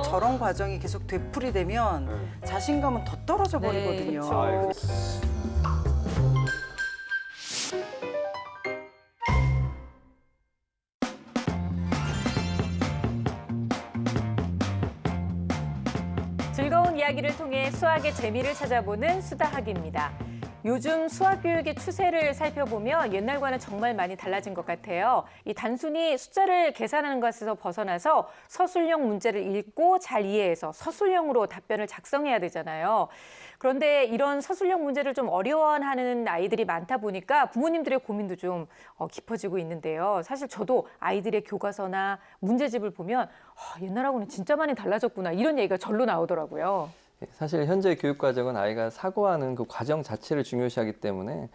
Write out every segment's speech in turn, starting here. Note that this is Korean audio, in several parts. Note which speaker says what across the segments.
Speaker 1: 저런 과정이 계속 되풀이되면 자신감은 더 떨어져 버리거든요.
Speaker 2: 그쵸. 즐거운 이야기를 통해 수학의 재미를 찾아보는 수다학입니다. 요즘 수학 교육의 추세를 살펴보면 옛날과는 정말 많이 달라진 것 같아요. 이 단순히 숫자를 계산하는 것에서 벗어나서 서술형 문제를 읽고 잘 이해해서 서술형으로 답변을 작성해야 되잖아요. 그런데 이런 서술형 문제를 좀 어려워하는 아이들이 많다 보니까 부모님들의 고민도 좀 깊어지고 있는데요. 사실 저도 아이들의 교과서나 문제집을 보면 옛날하고는 진짜 많이 달라졌구나 이런 얘기가 절로 나오더라고요.
Speaker 3: 사실 현재 교육과정은 아이가 사고하는 그 과정 자체를 중요시하기 때문에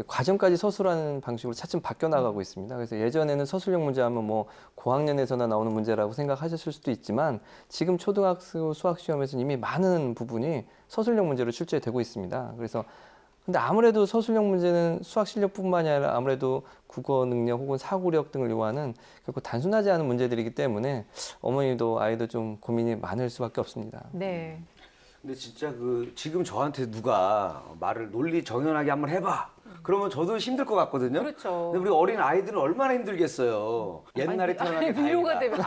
Speaker 3: 과정까지 서술하는 방식으로 차츰 바뀌어 나가고 있습니다. 그래서 예전에는 서술형 문제 하면 뭐 고학년에서나 나오는 문제라고 생각하셨을 수도 있지만 지금 초등학생 수학 시험에서는 이미 많은 부분이 서술형 문제로 출제되고 있습니다. 그래서 근데 아무래도 서술형 문제는 수학 실력뿐만이 아니라 아무래도 국어 능력 혹은 사고력 등을 요하는 결코 단순하지 않은 문제들이기 때문에 어머니도 아이도 좀 고민이 많을 수밖에 없습니다.
Speaker 2: 네.
Speaker 4: 근데 진짜 지금 저한테 누가 말을 논리 정연하게 한번 해봐. 그러면 저도 힘들 것 같거든요.
Speaker 2: 그렇죠.
Speaker 4: 근데 우리 어린 아이들은 얼마나 힘들겠어요. 옛날에 태어난 게
Speaker 2: 위로가 되면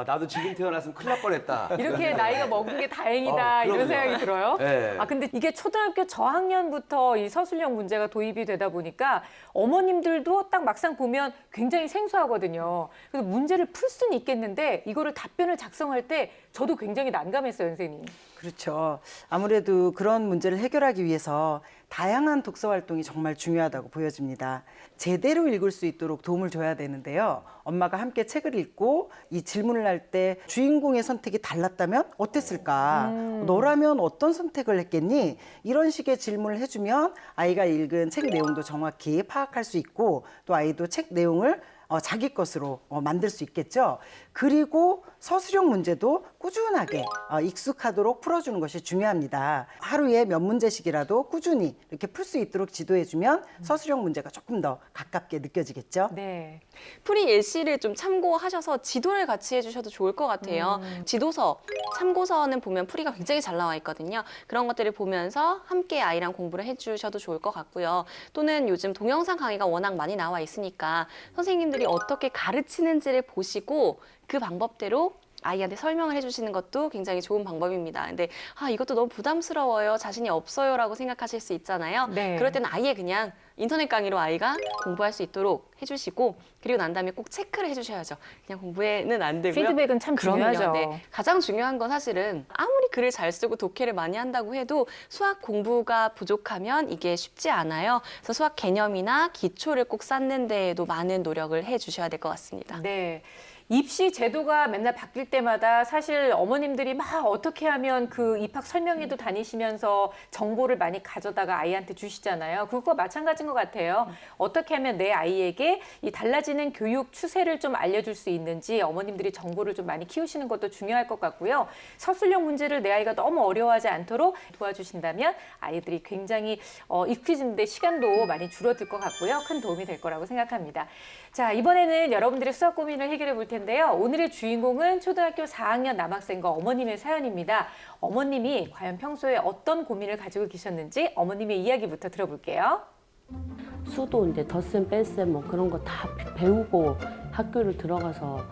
Speaker 4: 나도 지금 태어났으면 큰일 날 뻔했다.
Speaker 2: 이렇게 나이가 먹은 게 다행이다 이런
Speaker 4: 그럼요.
Speaker 2: 생각이 들어요.
Speaker 4: 네.
Speaker 2: 근데 이게 초등학교 저학년부터 이 서술형 문제가 도입이 되다 보니까 어머님들도 딱 막상 보면 굉장히 생소하거든요. 그래서 문제를 풀 수는 있겠는데 이거를 답변을 작성할 때 저도 굉장히 난감했어요, 선생님.
Speaker 1: 그렇죠. 아무래도 그런 문제를 해결하기 위해서 다양한 독서 활동이 정말 중요하다고 보여집니다. 제대로 읽을 수 있도록 도움을 줘야 되는데요. 엄마가 함께 책을 읽고 이 질문을 할 때 주인공의 선택이 달랐다면 어땠을까? 너라면 어떤 선택을 했겠니? 이런 식의 질문을 해주면 아이가 읽은 책 내용도 정확히 파악할 수 있고 또 아이도 책 내용을 자기 것으로 만들 수 있겠죠. 그리고 서술형 문제도 꾸준하게 익숙하도록 풀어주는 것이 중요합니다. 하루에 몇 문제씩이라도 꾸준히 이렇게 풀 수 있도록 지도해주면 서술형 문제가 조금 더 가깝게 느껴지겠죠.
Speaker 2: 네.
Speaker 5: 풀이 예시를 좀 참고하셔서 지도를 같이 해주셔도 좋을 것 같아요. 지도서, 참고서는 보면 풀이가 굉장히 잘 나와 있거든요. 그런 것들을 보면서 함께 아이랑 공부를 해주셔도 좋을 것 같고요. 또는 요즘 동영상 강의가 워낙 많이 나와 있으니까 선생님들이 어떻게 가르치는지를 보시고 그 방법대로 아이한테 설명을 해주시는 것도 굉장히 좋은 방법입니다. 근데 이것도 너무 부담스러워요, 자신이 없어요 라고 생각하실 수 있잖아요.
Speaker 2: 네.
Speaker 5: 그럴 때는 아예 그냥 인터넷 강의로 아이가 공부할 수 있도록 해주시고 그리고 난 다음에 꼭 체크를 해주셔야죠. 그냥 공부에는 안 되고요.
Speaker 2: 피드백은 참
Speaker 5: 그럼요.
Speaker 2: 중요하죠.
Speaker 5: 네. 가장 중요한 건 사실은 아무리 글을 잘 쓰고 독해를 많이 한다고 해도 수학 공부가 부족하면 이게 쉽지 않아요. 그래서 수학 개념이나 기초를 꼭 쌓는 데에도 많은 노력을 해주셔야 될 것 같습니다.
Speaker 2: 네. 입시 제도가 맨날 바뀔 때마다 사실 어머님들이 막 어떻게 하면 그 입학 설명회도 다니시면서 정보를 많이 가져다가 아이한테 주시잖아요. 그거 마찬가지인 것 같아요. 어떻게 하면 내 아이에게 이 달라지는 교육 추세를 좀 알려줄 수 있는지 어머님들이 정보를 좀 많이 키우시는 것도 중요할 것 같고요. 서술형 문제를 내 아이가 너무 어려워하지 않도록 도와주신다면 아이들이 굉장히 익히는 데 시간도 많이 줄어들 것 같고요. 큰 도움이 될 거라고 생각합니다. 자, 이번에는 여러분들의 수학 고민을 해결해 볼 텐데요. 오늘의 주인공은 초등학교 4학년 남학생과 어머님의 사연입니다. 어머님이 과연 평소에 어떤 고민을 가지고 계셨는지 어머님의 이야기부터 들어볼게요.
Speaker 6: 수도 이제 덧셈 뺄셈 뭐 그런 거 다 배우고 학교를 들어가서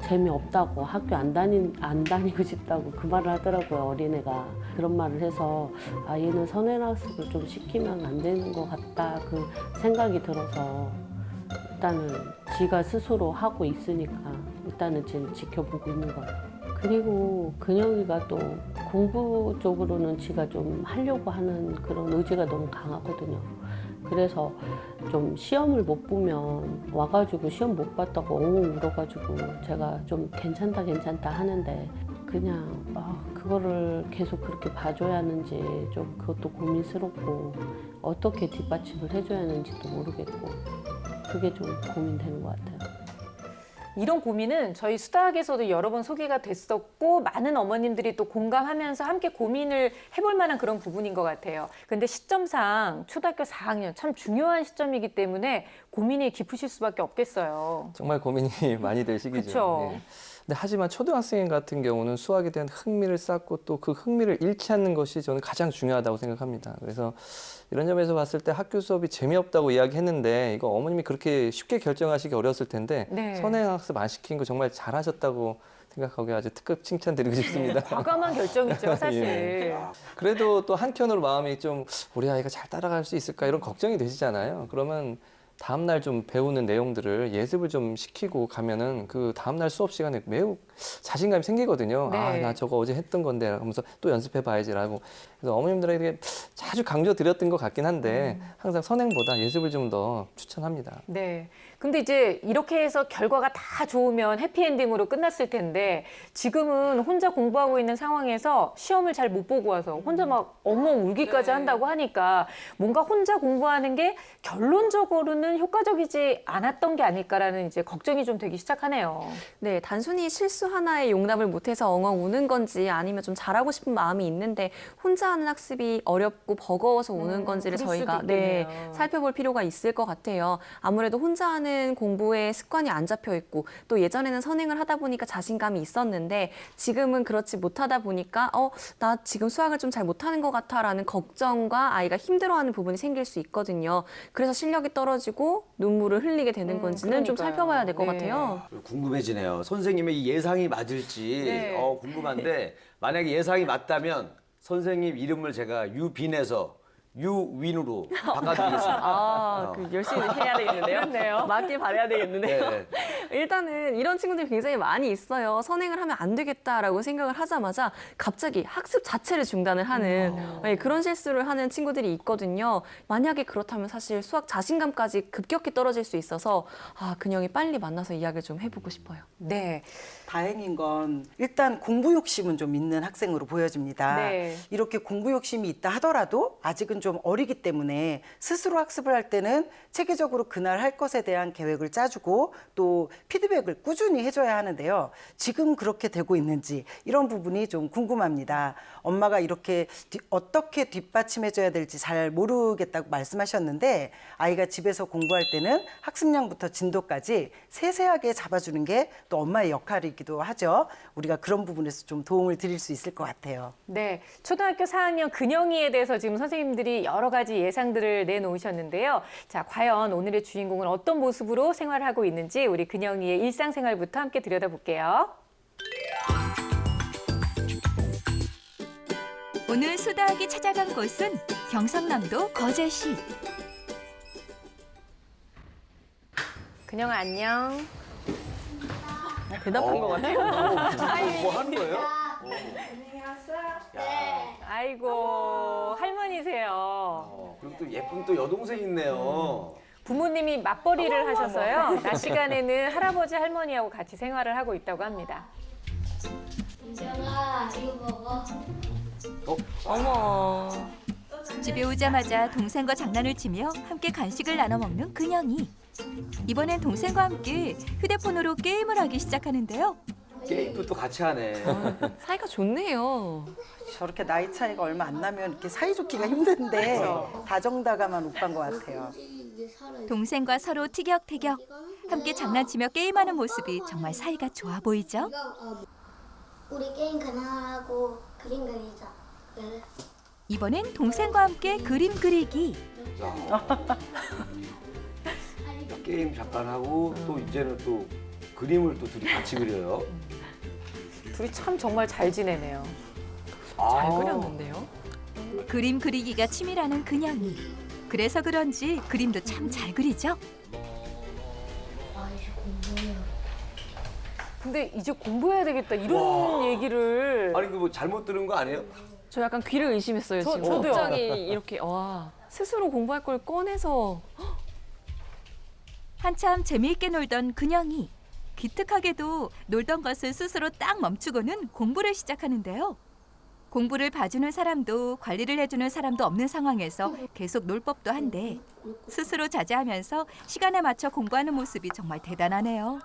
Speaker 6: 재미없다고 학교 안 다니고 싶다고 그 말을 하더라고요. 어린애가 그런 말을 해서 얘는 선행학습을 좀 시키면 안 되는 것 같다 그 생각이 들어서 일단은 지가 스스로 하고 있으니까 일단은 지금 지켜보고 있는 거예요. 그리고 근영이가 또 공부 쪽으로는 지가 좀 하려고 하는 그런 의지가 너무 강하거든요. 그래서 좀 시험을 못 보면 와가지고 시험 못 봤다고 엉엉 울어가지고 제가 좀 괜찮다 하는데 그냥 그거를 계속 그렇게 봐줘야 하는지 좀 그것도 고민스럽고 어떻게 뒷받침을 해줘야 하는지도 모르겠고 그게 좀 고민되는 것 같아요.
Speaker 2: 이런 고민은 저희 수다학에서도 여러 번 소개가 됐었고 많은 어머님들이 또 공감하면서 함께 고민을 해볼 만한 그런 부분인 것 같아요. 근데 시점상 초등학교 4학년 참 중요한 시점이기 때문에 고민이 깊으실 수밖에 없겠어요.
Speaker 3: 정말 고민이 많이 될 시기죠.
Speaker 2: 그쵸.
Speaker 3: 예. 근데 하지만 초등학생 같은 경우는 수학에 대한 흥미를 쌓고 또 그 흥미를 잃지 않는 것이 저는 가장 중요하다고 생각합니다. 그래서 이런 점에서 봤을 때 학교 수업이 재미없다고 이야기했는데 이거 어머님이 그렇게 쉽게 결정하시기 어려웠을 텐데
Speaker 2: 네.
Speaker 3: 선행학습 안 시킨 거 정말 잘하셨다고 생각하고 아주 특급 칭찬드리고 싶습니다.
Speaker 2: 과감한 결정이죠, 사실.
Speaker 3: 예. 그래도 또 한켠으로 마음이 좀 우리 아이가 잘 따라갈 수 있을까 이런 걱정이 되시잖아요. 그러면 다음날 좀 배우는 내용들을 예습을 좀 시키고 가면은 그 다음날 수업 시간에 매우 자신감이 생기거든요.
Speaker 2: 네.
Speaker 3: 아, 나 저거 어제 했던 건데 하면서 또 연습해 봐야지라고. 그래서 어머님들에게 자주 강조드렸던 것 같긴 한데 항상 선행보다 예습을 좀 더 추천합니다.
Speaker 2: 네. 근데 이제 이렇게 해서 결과가 다 좋으면 해피엔딩으로 끝났을 텐데 지금은 혼자 공부하고 있는 상황에서 시험을 잘 못 보고 와서 혼자 막 엉엉 울기까지 한다고 하니까 뭔가 혼자 공부하는 게 결론적으로는 효과적이지 않았던 게 아닐까라는 이제 걱정이 좀 되기 시작하네요.
Speaker 5: 네, 단순히 실수 하나에 용납을 못해서 엉엉 우는 건지 아니면 좀 잘하고 싶은 마음이 있는데 혼자 하는 학습이 어렵고 버거워서 우는 건지를
Speaker 2: 그럴
Speaker 5: 저희가
Speaker 2: 수도
Speaker 5: 네,
Speaker 2: 있겠네요.
Speaker 5: 살펴볼 필요가 있을 것 같아요. 아무래도 혼자 하는 공부에 습관이 안 잡혀 있고 또 예전에는 선행을 하다 보니까 자신감이 있었는데 지금은 그렇지 못하다 보니까 나 지금 수학을 좀 잘 못하는 것 같아라는 걱정과 아이가 힘들어하는 부분이 생길 수 있거든요. 그래서 실력이 떨어지고 눈물을 흘리게 되는 건지는 좀
Speaker 2: 그러니까요.
Speaker 5: 살펴봐야 될 것
Speaker 2: 네.
Speaker 5: 같아요.
Speaker 4: 궁금해지네요. 선생님의 이 예상이 맞을지
Speaker 2: 네.
Speaker 4: 궁금한데 만약에 예상이 맞다면 선생님 이름을 제가 유빈에서 유윈으로 바꿔드리겠습니다.
Speaker 5: 그 열심히 해야 되겠는데요?
Speaker 2: 그렇네요.
Speaker 5: 맞길 바라야 되겠는데요?
Speaker 4: 네.
Speaker 5: 일단은 이런 친구들이 굉장히 많이 있어요. 선행을 하면 안 되겠다라고 생각을 하자마자 갑자기 학습 자체를 중단을 하는 네, 그런 실수를 하는 친구들이 있거든요. 만약에 그렇다면 사실 수학 자신감까지 급격히 떨어질 수 있어서 근영이 빨리 만나서 이야기를 좀 해보고 싶어요.
Speaker 2: 네.
Speaker 1: 다행인 건 일단 공부 욕심은 좀 있는 학생으로 보여집니다.
Speaker 2: 네.
Speaker 1: 이렇게 공부 욕심이 있다 하더라도 아직은 좀 어리기 때문에 스스로 학습을 할 때는 체계적으로 그날 할 것에 대한 계획을 짜주고 또 피드백을 꾸준히 해줘야 하는데요. 지금 그렇게 되고 있는지 이런 부분이 좀 궁금합니다. 엄마가 이렇게 어떻게 뒷받침해줘야 될지 잘 모르겠다고 말씀하셨는데 아이가 집에서 공부할 때는 학습량부터 진도까지 세세하게 잡아주는 게 또 엄마의 역할이기도 하죠. 우리가 그런 부분에서 좀 도움을 드릴 수 있을 것 같아요.
Speaker 2: 네, 초등학교 4학년 근영이에 대해서 지금 선생님들이 여러 가지 예상들을 내놓으셨는데요. 자, 과연 오늘의 주인공은 어떤 모습으로 생활하고 있는지 우리 근영이의 일상생활부터 함께 들여다볼게요.
Speaker 7: 오늘 수다학이 찾아간 곳은 경상남도 거제시.
Speaker 2: 근영아, 안녕.
Speaker 5: 대답한 것 같아요.
Speaker 4: 뭐 하는 거예요?
Speaker 2: 아이고, 할머니세요.
Speaker 4: 그리고 또 예쁜 또 여동생 있네요.
Speaker 2: 부모님이 맞벌이를 하셔서요. 낮 시간에는 할아버지, 할머니하고 같이 생활을 하고 있다고 합니다.
Speaker 8: 인정아 이거 먹어.
Speaker 5: 어머.
Speaker 7: 집에 오자마자 동생과 장난을 치며 함께 간식을 나눠 먹는 근영이. 이번엔 동생과 함께 휴대폰으로 게임을 하기 시작하는데요.
Speaker 4: 게임도 또 같이 하네.
Speaker 5: 사이가 좋네요.
Speaker 1: 저렇게 나이 차이가 얼마 안 나면 이렇게 사이좋기가 힘든데 다정다감한 오빠인 것 같아요.
Speaker 7: 동생과 서로 티격태격 함께 장난치며 게임하는 모습이 정말 사이가 좋아 보이죠?
Speaker 8: 우리 게임 그만하고 그림 그리자. 네.
Speaker 7: 이번엔 동생과 함께 그림 그리기.
Speaker 4: 게임 잠깐 하고 또 이제는 또 그림을 또 둘이 같이 그려요.
Speaker 2: 둘이 참 정말 잘 지내네요.
Speaker 5: 잘 그렸는데요?
Speaker 7: 그림 그리기가 취미라는 근영이. 그래서 그런지 그림도 참 잘 그리죠?
Speaker 8: 아 이제 공부해요.
Speaker 2: 근데 이제 공부해야 되겠다 이런 얘기를
Speaker 4: 아니 그 뭐 잘못 들은 거 아니에요?
Speaker 5: 저 약간 귀를 의심했어요, 지금.
Speaker 2: 저도요.
Speaker 5: 갑자기 이렇게, 스스로 공부할 걸 꺼내서.
Speaker 7: 한참 재미있게 놀던 근영이. 기특하게도 놀던 것을 스스로 딱 멈추고는 공부를 시작하는데요. 공부를 봐주는 사람도 관리를 해주는 사람도 없는 상황에서 계속 놀 법도 한데 스스로 자제하면서 시간에 맞춰 공부하는 모습이 정말 대단하네요.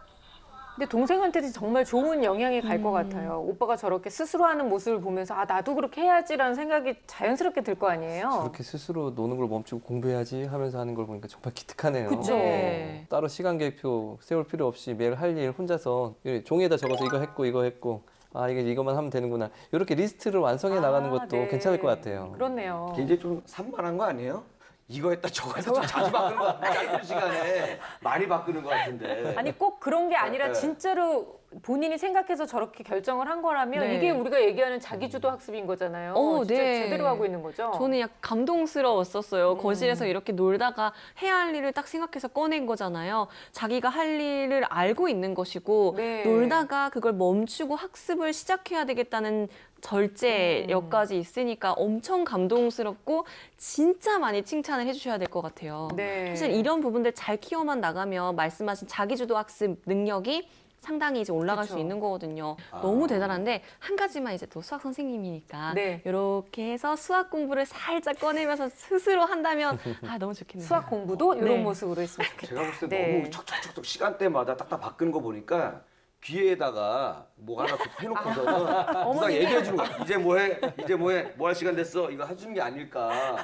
Speaker 2: 근데 동생한테도 정말 좋은 영향이 갈 것 같아요. 오빠가 저렇게 스스로 하는 모습을 보면서 아 나도 그렇게 해야지라는 생각이 자연스럽게 들 거 아니에요.
Speaker 3: 저렇게 스스로 노는 걸 멈추고 공부해야지 하면서 하는 걸 보니까 정말 기특하네요.
Speaker 2: 그쵸.
Speaker 5: 네.
Speaker 3: 따로 시간 계획표 세울 필요 없이 매일 할 일 혼자서 종이에다 적어서 이거 했고 아 이게 이것만 하면 되는구나 이렇게 리스트를 완성해 나가는 것도
Speaker 2: 네.
Speaker 3: 괜찮을 것 같아요.
Speaker 2: 그렇네요.
Speaker 4: 굉장히 좀 산만한 거 아니에요? 이거 했다 저거 했다 좀 자주 바꾸는 거 같아. 짧은 시간에 많이 바꾸는 거 같은데.
Speaker 2: 아니 꼭 그런 게 아니라
Speaker 4: 네.
Speaker 2: 진짜로 본인이 생각해서 저렇게 결정을 한 거라면
Speaker 5: 네.
Speaker 2: 이게 우리가 얘기하는 자기주도 학습인 거잖아요.
Speaker 5: 오,
Speaker 2: 진짜
Speaker 5: 네.
Speaker 2: 제대로 하고 있는 거죠.
Speaker 5: 저는 약간 감동스러웠었어요. 거실에서 이렇게 놀다가 해야 할 일을 딱 생각해서 꺼낸 거잖아요. 자기가 할 일을 알고 있는 것이고
Speaker 2: 네.
Speaker 5: 놀다가 그걸 멈추고 학습을 시작해야 되겠다는 절제여까지 있으니까 엄청 감동스럽고 진짜 많이 칭찬을 해주셔야 될 것 같아요.
Speaker 2: 네.
Speaker 5: 사실 이런 부분들 잘 키워만 나가면 말씀하신 자기주도 학습 능력이 상당히 이제 올라갈
Speaker 2: 그쵸.
Speaker 5: 수 있는 거거든요. 너무 대단한데 한 가지만 이제 또 수학 선생님이니까
Speaker 2: 네.
Speaker 5: 이렇게 해서 수학 공부를 살짝 꺼내면서 스스로 한다면 아 너무 좋겠네요.
Speaker 2: 수학 공부도 이런
Speaker 5: 네.
Speaker 2: 모습으로 했으면 좋겠다.
Speaker 4: 제가 봤을 때
Speaker 2: 네.
Speaker 4: 너무 척척척척 시간대마다 딱딱 바꾸는 거 보니까 귀에다가 뭐 하나 해놓고서는 누가
Speaker 2: 어머니가-
Speaker 4: 얘기해 주는 거야. 이제 뭐해? 이제 뭐해? 뭐 할 시간 됐어? 이거 해주는 게 아닐까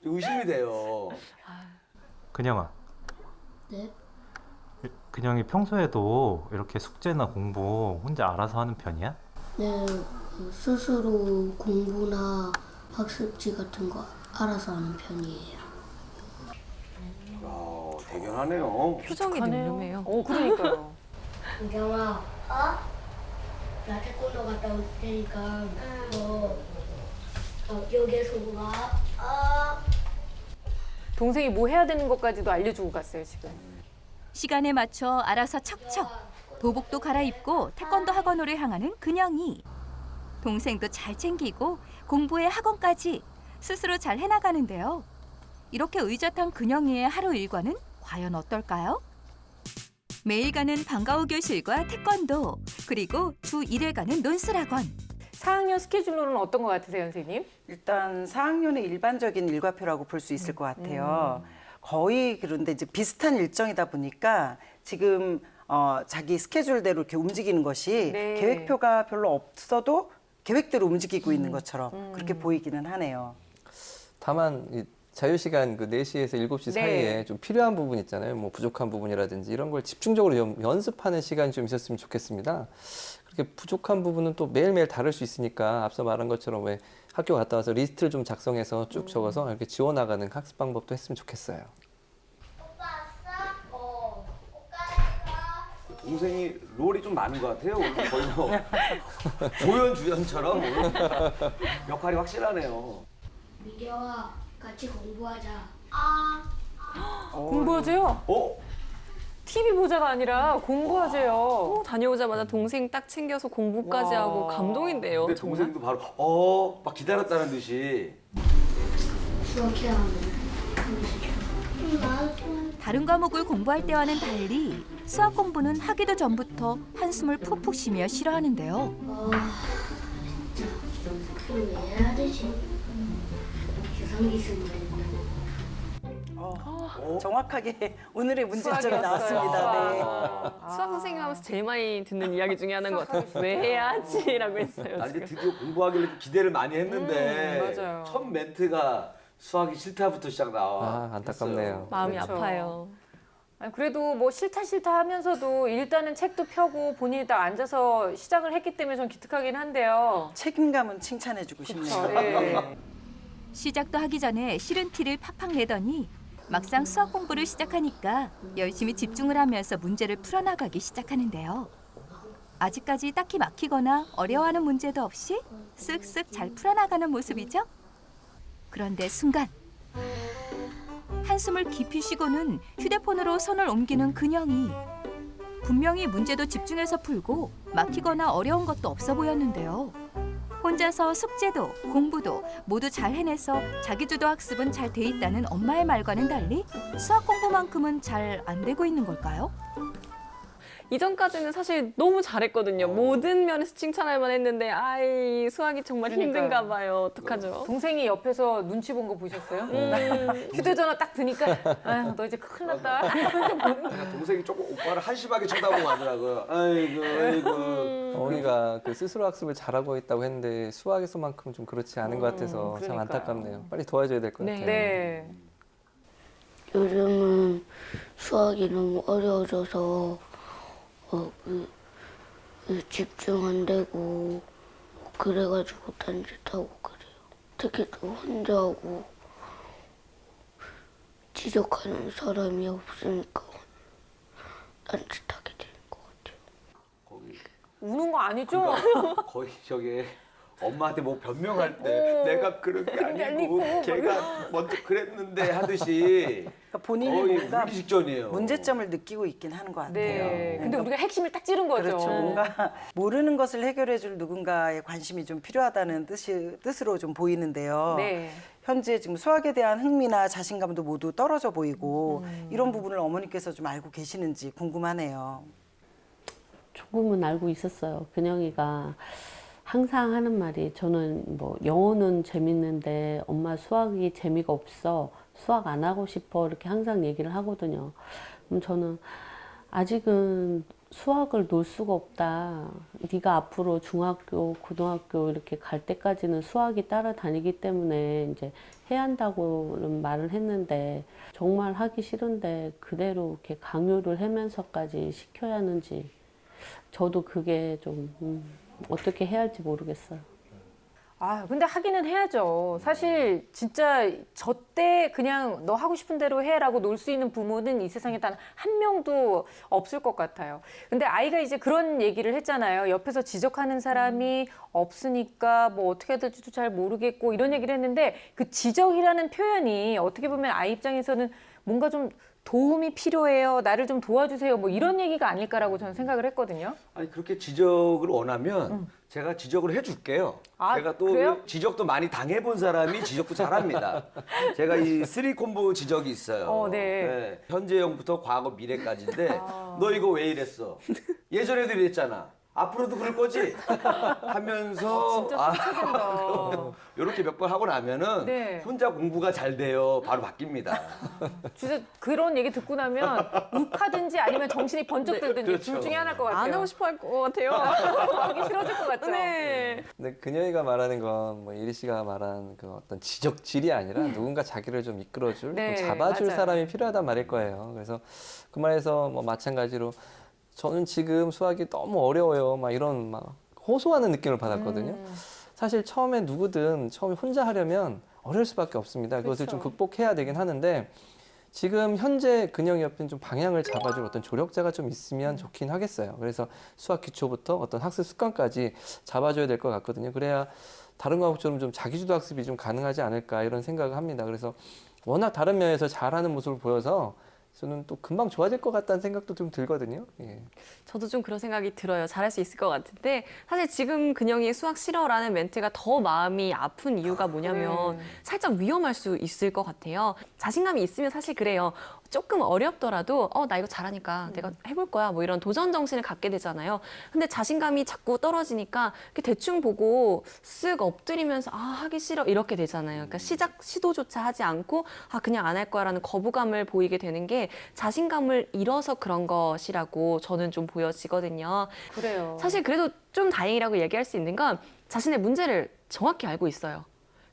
Speaker 4: 좀 의심이 돼요.
Speaker 9: 근영아,
Speaker 8: 네?
Speaker 9: 근영이 평소에도 이렇게 숙제나 공부 혼자 알아서 하는 편이야?
Speaker 8: 네, 스스로 공부나 학습지 같은 거 알아서 하는 편이에요.
Speaker 4: 대견하네요.
Speaker 5: 표정이
Speaker 2: 하네요.
Speaker 5: 늠름해요.
Speaker 2: 그러니까요.
Speaker 8: 은경아, 나 태권도 갔다 올 테니까 여기에서 봐.
Speaker 2: 동생이 뭐 해야 되는 것까지도 알려주고 갔어요 지금.
Speaker 7: 시간에 맞춰 알아서 척척 도복도 갈아입고 태권도 학원으로 향하는 근영이. 동생도 잘 챙기고 공부에 학원까지 스스로 잘 해나가는데요. 이렇게 의젓한 근영이의 하루 일과는 과연 어떨까요? 매일 가는 방과후 교실과 태권도, 그리고 주 1회 가는 논술학원.
Speaker 2: 4학년 스케줄로는 어떤 것 같으세요, 선생님?
Speaker 1: 일단 4학년의 일반적인 일과표라고 볼 수 있을 것 같아요. 거의 그런데 이제 비슷한 일정이다 보니까 지금 자기 스케줄대로 이렇게 움직이는 것이
Speaker 2: 네.
Speaker 1: 계획표가 별로 없어도 계획대로 움직이고 있는 것처럼 그렇게 보이기는 하네요.
Speaker 3: 다만 이 자유시간 그 4시에서 7시
Speaker 2: 네.
Speaker 3: 사이에 좀 필요한 부분 있잖아요. 뭐 부족한 부분이라든지 이런 걸 집중적으로 좀 연습하는 시간이 좀 있었으면 좋겠습니다. 그렇게 부족한 부분은 또 매일매일 다를 수 있으니까 앞서 말한 것처럼 왜 학교 갔다 와서 리스트를 좀 작성해서 쭉 적어서 이렇게 지워나가는 학습 방법도 했으면 좋겠어요.
Speaker 4: 동생이 롤이 좀 많은 것 같아요. 오늘 거의 뭐 조연 주연처럼 오늘 역할이 확실하네요.
Speaker 8: 미려와 같이 공부하자.
Speaker 2: 공부하세요? TV 보자가 아니라 공부하세요.
Speaker 5: 다녀오자마자 동생 딱 챙겨서 공부까지
Speaker 2: 와.
Speaker 5: 하고 감동인데요.
Speaker 4: 근데
Speaker 5: 정말.
Speaker 4: 동생도 바로 막 기다렸다는 듯이.
Speaker 8: 수학해야 하는
Speaker 7: 다른 과목을 공부할 때와는 달리 수학 공부는 하기도 전부터 한숨을 푹푹 쉬며 싫어하는데요.
Speaker 8: 진짜 이거 왜 해야 되지? 계산기 쓰면
Speaker 1: 정확하게 오늘의 문제점이
Speaker 2: 수학이었어요.
Speaker 1: 나왔습니다. 네.
Speaker 5: 수학 선생님 하면서 제일 많이 듣는 이야기 중에 하나인 것 같아요. 왜 해야지라고 했어요.
Speaker 4: 나 이제
Speaker 5: 지금.
Speaker 4: 드디어 공부하길래 기대를 많이 했는데
Speaker 2: 맞아요.
Speaker 4: 첫 멘트가 수학이 싫다부터 시작 나와.
Speaker 3: 아, 안타깝네요.
Speaker 5: 마음이
Speaker 2: 그렇죠.
Speaker 5: 아파요.
Speaker 2: 아니, 그래도 뭐 싫다 하면서도 일단은 책도 펴고 본인이 다 앉아서 시작을 했기 때문에 좀 기특하긴 한데요.
Speaker 1: 책임감은 칭찬해주고 싶네요.
Speaker 2: 네.
Speaker 7: 시작도 하기 전에 싫은 티를 팍팍 내더니 막상 수학 공부를 시작하니까 열심히 집중을 하면서 문제를 풀어나가기 시작하는데요. 아직까지 딱히 막히거나 어려워하는 문제도 없이 쓱쓱 잘 풀어나가는 모습이죠. 그런데 순간 한숨을 깊이 쉬고는 휴대폰으로 손을 옮기는 근영이. 분명히 문제도 집중해서 풀고 막히거나 어려운 것도 없어 보였는데요. 혼자서 숙제도 공부도 모두 잘 해내서 자기주도 학습은 잘 돼 있다는 엄마의 말과는 달리 수학 공부만큼은 잘 안 되고 있는 걸까요?
Speaker 5: 이전까지는 사실 너무 잘했거든요. 모든 면에서 칭찬할 만했는데 아이 수학이 정말
Speaker 2: 그러니까요.
Speaker 5: 힘든가 봐요. 어떡하죠?
Speaker 2: 동생이 옆에서 눈치 본 거 보셨어요? 휴대전화 딱 드니까 아유 너 이제 큰일 났다.
Speaker 4: 그러니까 동생이 조금 오빠를 한심하게 쳐다보고 하더라고요. 아이고.
Speaker 3: 어머니가 그 스스로 학습을 잘하고 있다고 했는데 수학에서만큼 좀 그렇지 않은 것 같아서 참
Speaker 2: 그러니까요.
Speaker 3: 안타깝네요. 빨리 도와줘야 될 것 같아요.
Speaker 2: 네.
Speaker 8: 요즘은 수학이 너무 어려워져서 집중 안 되고 그래가지고 딴짓하고 그래요. 특히 또 혼자 하고 지적하는 사람이 없으니까 딴짓하게 되는 것 같아요.
Speaker 4: 거기
Speaker 2: 우는 거 아니죠?
Speaker 4: 거의 저게 엄마한테 뭐 변명할 때 내가 그런 게 아니고 걔가 먼저 그랬는데 하듯이
Speaker 1: 그러니까 본인이
Speaker 4: 거의
Speaker 1: 뭔가
Speaker 4: 울기 직전이에요.
Speaker 1: 문제점을 느끼고 있긴 하는 것 같아요.
Speaker 2: 네. 근데 우리가 핵심을 딱 찌른 거죠.
Speaker 1: 그렇죠. 뭔가 모르는 것을 해결해줄 누군가의 관심이 좀 필요하다는 뜻으로 좀 보이는데요.
Speaker 2: 네.
Speaker 1: 현재 지금 수학에 대한 흥미나 자신감도 모두 떨어져 보이고 이런 부분을 어머니께서 좀 알고 계시는지 궁금하네요.
Speaker 6: 조금은 알고 있었어요. 근영이가 항상 하는 말이 저는 뭐 영어는 재밌는데 엄마 수학이 재미가 없어. 수학 안 하고 싶어. 이렇게 항상 얘기를 하거든요. 그럼 저는 아직은 수학을 놓을 수가 없다. 네가 앞으로 중학교, 고등학교 이렇게 갈 때까지는 수학이 따라다니기 때문에 이제 해야 한다고는 말을 했는데 정말 하기 싫은데 그대로 이렇게 강요를 하면서까지 시켜야 하는지 저도 그게 좀 어떻게 해야 할지 모르겠어요.
Speaker 2: 아, 근데 하기는 해야죠. 사실 진짜 저 때 그냥 너 하고 싶은 대로 해라고 놀 수 있는 부모는 이 세상에 단 한 명도 없을 것 같아요. 근데 아이가 이제 그런 얘기를 했잖아요. 옆에서 지적하는 사람이 없으니까 뭐 어떻게 해야 될지도 잘 모르겠고 이런 얘기를 했는데 그 지적이라는 표현이 어떻게 보면 아이 입장에서는 뭔가 좀 도움이 필요해요. 나를 좀 도와주세요. 뭐 이런 얘기가 아닐까라고 저는 생각을 했거든요.
Speaker 4: 아니 그렇게 지적을 원하면 제가 지적을 해줄게요.
Speaker 2: 아,
Speaker 4: 제가 또
Speaker 2: 그래요?
Speaker 4: 지적도 많이 당해본 사람이 지적도 잘합니다. 제가 이 3콤보 지적이 있어요.
Speaker 2: 네.
Speaker 4: 현재형부터 과거 미래까지인데 너 이거 왜 이랬어? 예전에도 이랬잖아. 앞으로도 그럴 거지? 하면서
Speaker 2: 진짜 상처된다.
Speaker 4: 이렇게 몇 번 하고 나면은
Speaker 2: 네.
Speaker 4: 혼자 공부가 잘 돼요. 바로 바뀝니다.
Speaker 2: 진짜 그런 얘기 듣고 나면 욱하든지 아니면 정신이 번쩍 들든지
Speaker 4: 그렇죠.
Speaker 2: 둘 중에 하나일 것 같아요.
Speaker 5: 안 하고 싶어 할 것 같아요.
Speaker 2: 하기 싫어질 것 같죠?
Speaker 5: 네.
Speaker 3: 근데 그녀이가 말하는 건 뭐 이리 씨가 말한 그 어떤 지적질이 아니라 누군가 자기를 좀 이끌어줄,
Speaker 2: 네,
Speaker 3: 좀 잡아줄
Speaker 2: 맞아요.
Speaker 3: 사람이 필요하단 말일 거예요. 그래서 그 말에서 뭐 마찬가지로 저는 지금 수학이 너무 어려워요. 막 이런 막 호소하는 느낌을 받았거든요. 사실 처음에 누구든 처음에 혼자 하려면 어려울 수밖에 없습니다. 그것을 좀
Speaker 2: 그렇죠.
Speaker 3: 극복해야 되긴 하는데 지금 현재 근영이 옆엔 좀 방향을 잡아줄 어떤 조력자가 좀 있으면 좋긴 하겠어요. 그래서 수학 기초부터 어떤 학습 습관까지 잡아줘야 될 것 같거든요. 그래야 다른 과목처럼 좀 자기주도 학습이 좀 가능하지 않을까 이런 생각을 합니다. 그래서 워낙 다른 면에서 잘하는 모습을 보여서 저는 또 금방 좋아질 것 같다는 생각도 좀 들거든요. 예.
Speaker 5: 저도 좀 그런 생각이 들어요. 잘할 수 있을 것 같은데 사실 지금 근영이 수학 싫어라는 멘트가 더 마음이 아픈 이유가 뭐냐면 살짝 위험할 수 있을 것 같아요. 자신감이 있으면 사실 그래요. 조금 어렵더라도 나 이거 잘하니까 내가 해볼 거야 뭐 이런 도전 정신을 갖게 되잖아요. 근데 자신감이 자꾸 떨어지니까 이렇게 대충 보고 쓱 엎드리면서 하기 싫어 이렇게 되잖아요. 그러니까 시도조차 하지 않고 그냥 안 할 거야라는 거부감을 보이게 되는 게 자신감을 잃어서 그런 것이라고 저는 좀 보여지거든요.
Speaker 2: 그래요.
Speaker 5: 사실 그래도 좀 다행이라고 얘기할 수 있는 건 자신의 문제를 정확히 알고 있어요.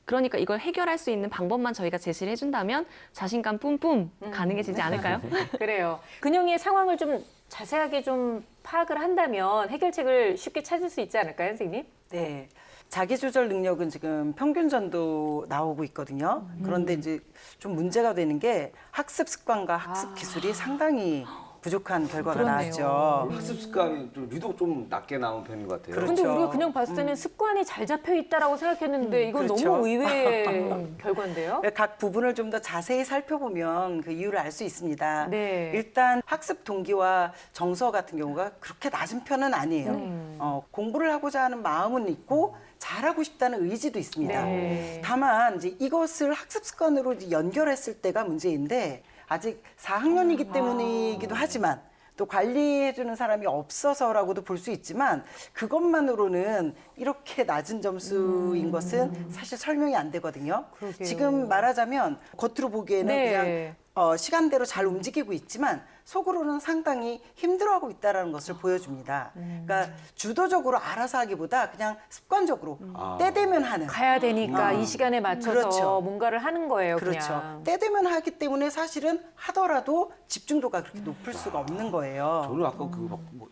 Speaker 5: 그러니까 이걸 해결할 수 있는 방법만 저희가 제시를 해준다면 자신감 뿜뿜 가능해지지 않을까요?
Speaker 2: 그래요. 근영이의 상황을 좀 자세하게 좀 파악을 한다면 해결책을 쉽게 찾을 수 있지 않을까요, 선생님?
Speaker 1: 네. 자기조절 능력은 지금 평균전도 나오고 있거든요. 그런데 이제 좀 문제가 되는 게 학습 습관과 학습 기술이 상당히 부족한 결과가
Speaker 2: 그렇네요.
Speaker 1: 나왔죠.
Speaker 4: 학습 습관이 좀 유독 좀 낮게 나온 편인 것 같아요.
Speaker 1: 그렇죠.
Speaker 2: 근데 우리가 그냥 봤을 때는 습관이 잘 잡혀 있다라고 생각했는데 이건
Speaker 1: 그렇죠.
Speaker 2: 너무 의외의 결과인데요.
Speaker 1: 각 부분을 좀 더 자세히 살펴보면 그 이유를 알 수 있습니다.
Speaker 2: 네.
Speaker 1: 일단 학습 동기와 정서 같은 경우가 그렇게 낮은 편은 아니에요. 공부를 하고자 하는 마음은 있고 잘하고 싶다는 의지도 있습니다.
Speaker 2: 네.
Speaker 1: 다만 이제 이것을 학습 습관으로 이제 연결했을 때가 문제인데 아직 4학년이기 때문이기도 하지만 또 관리해주는 사람이 없어서라고도 볼 수 있지만 그것만으로는 이렇게 낮은 점수인 것은 사실 설명이 안 되거든요.
Speaker 2: 그러게요.
Speaker 1: 지금 말하자면 겉으로 보기에는
Speaker 2: 네.
Speaker 1: 그냥 시간대로 잘 움직이고 있지만 속으로는 상당히 힘들어하고 있다는 것을 보여줍니다. 그러니까 주도적으로 알아서 하기보다 그냥 습관적으로 때 되면 하는.
Speaker 2: 가야 되니까 이 시간에 맞춰서
Speaker 1: 그렇죠.
Speaker 2: 뭔가를 하는 거예요.
Speaker 1: 그렇죠.
Speaker 2: 그냥.
Speaker 1: 때 되면 하기 때문에 사실은 하더라도 집중도가 그렇게 높을 수가 없는 거예요.
Speaker 4: 저는 아까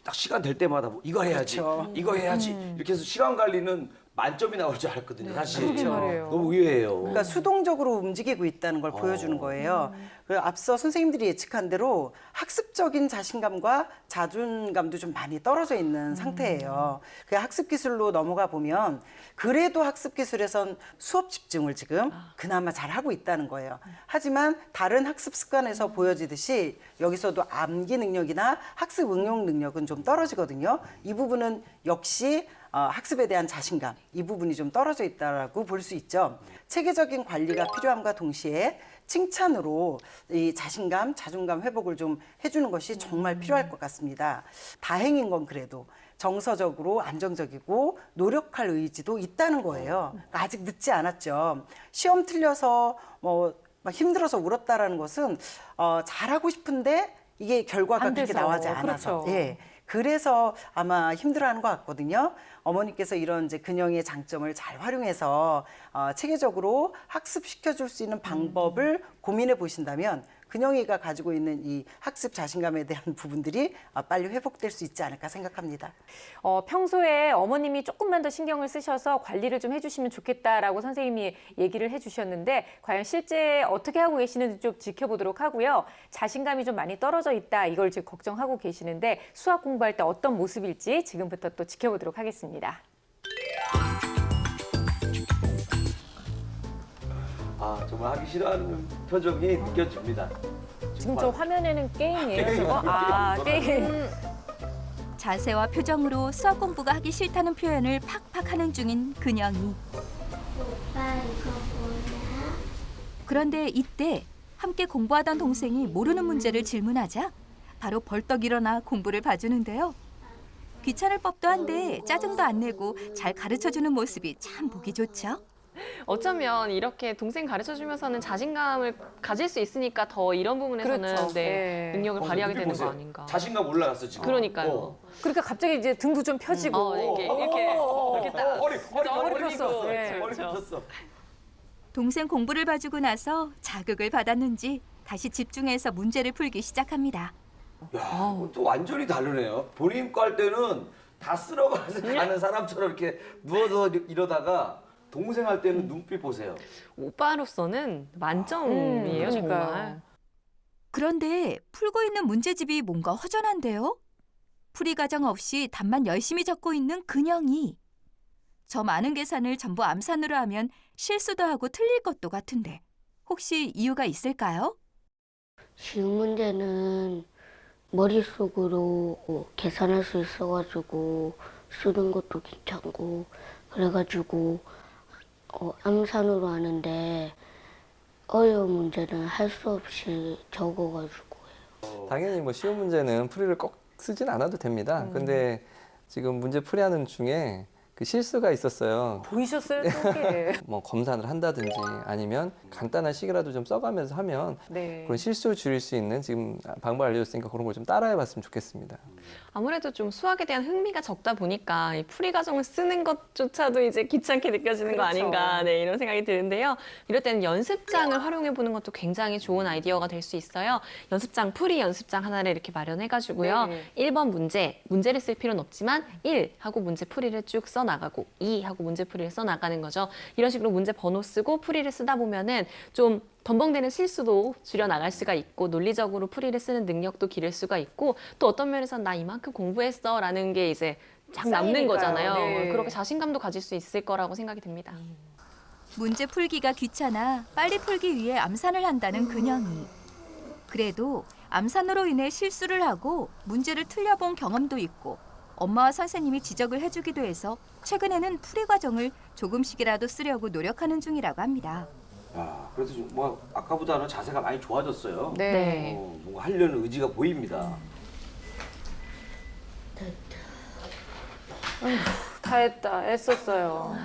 Speaker 4: 딱 시간 될 때마다 뭐 이거 해야지,
Speaker 1: 그렇죠.
Speaker 4: 이거 해야지 이렇게 해서 시간 관리는 만점이 나올 줄 알았거든요. 사실
Speaker 2: 그러게 말이에요.
Speaker 4: 너무 의외예요.
Speaker 1: 그러니까 수동적으로 움직이고 있다는 걸 보여주는 거예요. 그리고 앞서 선생님들이 예측한 대로 학습적인 자신감과 자존감도 좀 많이 떨어져 있는 상태예요. 그 학습 기술로 넘어가 보면 그래도 학습 기술에선 수업 집중을 지금 그나마 잘 하고 있다는 거예요. 하지만 다른 학습 습관에서 보여지듯이 여기서도 암기 능력이나 학습 응용 능력은 좀 떨어지거든요. 이 부분은 역시 학습에 대한 자신감, 이 부분이 좀 떨어져 있다라고 볼 수 있죠. 체계적인 관리가 필요함과 동시에 칭찬으로 이 자신감, 자존감 회복을 좀 해주는 것이 정말 필요할 것 같습니다. 다행인 건 그래도 정서적으로 안정적이고 노력할 의지도 있다는 거예요. 그러니까 아직 늦지 않았죠. 시험 틀려서 막 힘들어서 울었다라는 것은 잘하고 싶은데 이게 결과가
Speaker 2: 안
Speaker 1: 그렇게
Speaker 2: 돼서.
Speaker 1: 나오지 않아서.
Speaker 2: 그렇죠.
Speaker 1: 예. 그래서 아마 힘들어하는 것 같거든요. 어머니께서 이런 이제 근영의 장점을 잘 활용해서 체계적으로 학습시켜줄 수 있는 방법을 고민해 보신다면 근영이가 가지고 있는 이 학습 자신감에 대한 부분들이 빨리 회복될 수 있지 않을까 생각합니다.
Speaker 2: 평소에 어머님이 조금만 더 신경을 쓰셔서 관리를 좀 해주시면 좋겠다라고 선생님이 얘기를 해주셨는데 과연 실제 어떻게 하고 계시는지 좀 지켜보도록 하고요. 자신감이 좀 많이 떨어져 있다 이걸 지금 걱정하고 계시는데 수학 공부할 때 어떤 모습일지 지금부터 또 지켜보도록 하겠습니다.
Speaker 4: 정말 하기 싫어하는 표정이 느껴집니다.
Speaker 2: 지금 저 화면에는 게임이에요, 저거? 게임.
Speaker 7: 자세와 표정으로 수학 공부가 하기 싫다는 표현을 팍팍 하는 중인 근영이.
Speaker 8: 오빠 이거 뭐야?
Speaker 7: 그런데 이때 함께 공부하던 동생이 모르는 문제를 질문하자 바로 벌떡 일어나 공부를 봐주는데요. 귀찮을 법도 한데 짜증도 안 내고 잘 가르쳐주는 모습이 참 보기 좋죠.
Speaker 5: 어쩌면 이렇게 동생 가르쳐주면서는 자신감을 가질 수 있으니까 더 이런 부분에서는
Speaker 2: 그렇죠.
Speaker 5: 네,
Speaker 2: 네.
Speaker 5: 능력을 발휘하게
Speaker 4: 눈빛
Speaker 5: 되는
Speaker 4: 보세요.
Speaker 5: 거 아닌가.
Speaker 4: 자신감 올라갔어 지금.
Speaker 5: 그러니까요.
Speaker 2: 그러니까 갑자기 이제 등도 좀 펴지고.
Speaker 5: 이렇게 딱
Speaker 4: 허리
Speaker 2: 폈어. 네.
Speaker 4: 허리 폈어.
Speaker 7: 동생 공부를 봐주고 나서 자극을 받았는지 다시 집중해서 문제를 풀기 시작합니다.
Speaker 4: 야, 또 완전히 다르네요. 본인 거 할 때는 다 쓸어가는 사람처럼 이렇게 누워서 이러다가 동생 할 때는 눈빛 보세요.
Speaker 5: 오빠로서는 만점이에요, 정말.
Speaker 2: 그러니까요.
Speaker 7: 그런데 풀고 있는 문제집이 뭔가 허전한데요? 풀이 과정 없이 답만 열심히 적고 있는 근영이. 저 많은 계산을 전부 암산으로 하면 실수도 하고 틀릴 것도 같은데 혹시 이유가 있을까요?
Speaker 8: 지금 문제는 머릿속으로 계산할 수 있어가지고 쓰는 것도 괜찮고 그래가지고 암산으로 하는데 어려운 문제는 할 수 없이 적어가지고요.
Speaker 3: 당연히 뭐 쉬운 문제는 풀이를 꼭 쓰진 않아도 됩니다. 근데 지금 문제 풀이하는 중에 그 실수가 있었어요.
Speaker 2: 보이셨어요, 또?
Speaker 3: 뭐 검사를 한다든지 아니면 간단한 시계라도 좀 써가면서 하면
Speaker 2: 네.
Speaker 3: 그런 실수를 줄일 수 있는 지금 방법 알려줬으니까 그런 걸 좀 따라해봤으면 좋겠습니다.
Speaker 5: 아무래도 좀 수학에 대한 흥미가 적다 보니까 이 풀이 과정을 쓰는 것조차도 이제 귀찮게 느껴지는 거
Speaker 2: 그렇죠.
Speaker 5: 아닌가 네, 이런 생각이 드는데요. 이럴 때는 연습장을 활용해 보는 것도 굉장히 좋은 아이디어가 될 수 있어요. 연습장, 풀이 연습장 하나를 이렇게 마련해가지고요.
Speaker 2: 네.
Speaker 5: 1번 문제를 쓸 필요는 없지만 1 하고 문제 풀이를 쭉 써나가고 2 하고 문제 풀이를 써나가는 거죠. 이런 식으로 문제 번호 쓰고 풀이를 쓰다 보면은 좀 덤벙대는 실수도 줄여나갈 수가 있고 논리적으로 풀이를 쓰는 능력도 기를 수가 있고 또 어떤 면에서는 나 이만큼 공부했어 라는 게 이제 쫙 남는
Speaker 2: 쌓이니까요.
Speaker 5: 거잖아요.
Speaker 2: 네.
Speaker 5: 그렇게 자신감도 가질 수 있을 거라고 생각이 듭니다.
Speaker 7: 문제 풀기가 귀찮아 빨리 풀기 위해 암산을 한다는 근영이. 그래도 암산으로 인해 실수를 하고 문제를 틀려본 경험도 있고 엄마와 선생님이 지적을 해주기도 해서 최근에는 풀이 과정을 조금씩이라도 쓰려고 노력하는 중이라고 합니다.
Speaker 4: 야, 그래서 뭐 아까보다는 자세가 많이 좋아졌어요.
Speaker 2: 네.
Speaker 4: 뭔가 하려는 의지가 보입니다.
Speaker 2: 다 했다. 애썼어요.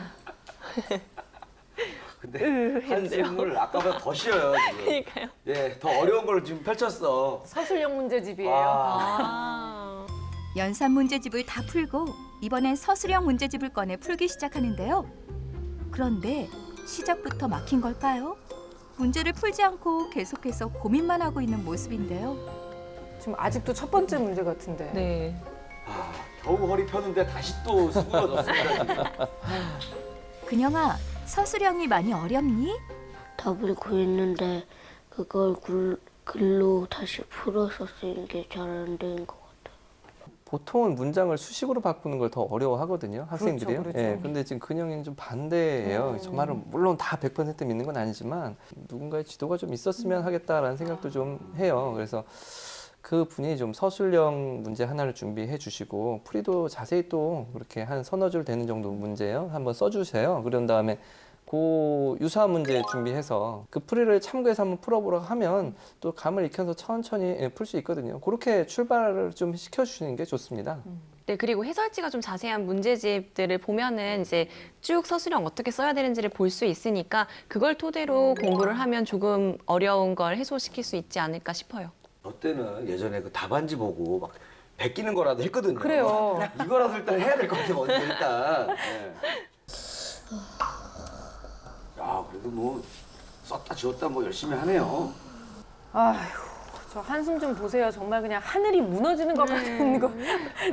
Speaker 4: 근데 한숨을 아까보다 더 쉬어요 지금.
Speaker 5: 그러니까요.
Speaker 4: 예, 더 어려운 걸 지금 펼쳤어.
Speaker 2: 서술형 문제집이에요.
Speaker 4: 와.
Speaker 7: 연산 문제집을 다 풀고 이번엔 서술형 문제집을 꺼내 풀기 시작하는데요. 그런데 시작부터 막힌 걸까요? 문제를 풀지 않고 계속해서 고민만 하고 있는 모습인데요.
Speaker 2: 지금 아직도 첫 번째 문제 같은데.
Speaker 5: 네.
Speaker 4: 아, 겨우 허리 펴는데 다시 또 수그러졌습니다. 지금.
Speaker 7: 근영아, 서술형이 많이 어렵니?
Speaker 8: 답을 구했는데 그걸 글로 다시 풀어서 쓰는 게 잘 안 되는 것 같아요.
Speaker 3: 보통은 문장을 수식으로 바꾸는 걸 더 어려워하거든요, 학생들이요.
Speaker 2: 그렇죠.
Speaker 3: 예, 근데 지금 근영이는 좀 반대예요. 정말은 물론 다 100% 믿는 건 아니지만 누군가의 지도가 좀 있었으면 하겠다라는 생각도 좀 해요. 그래서 그 분이 좀 서술형 문제 하나를 준비해 주시고 풀이도 자세히 또 그렇게 한 서너 줄 되는 정도 문제요. 한번 써주세요. 그런 다음에 그 유사한 문제 준비해서 그 풀이를 참고해서 한번 풀어보라고 하면 또 감을 익혀서 천천히 풀 수 있거든요. 그렇게 출발을 좀 시켜주시는 게 좋습니다.
Speaker 5: 네, 그리고 해설지가 좀 자세한 문제집들을 보면은 이제 쭉 서술형 어떻게 써야 되는지를 볼 수 있으니까 그걸 토대로 공부를 하면 조금 어려운 걸 해소시킬 수 있지 않을까 싶어요.
Speaker 4: 저 때는 예전에 그 답안지 보고 막 베끼는 거라도 했거든요.
Speaker 2: 그래요.
Speaker 4: 이거라도 일단 해야 될 것 같아요. 먼저 일단. 네. 야, 그래도 뭐 썼다 지웠다 뭐 열심히 하네요.
Speaker 2: 아휴, 저 한숨 좀 보세요. 정말 그냥 하늘이 무너지는 것 같은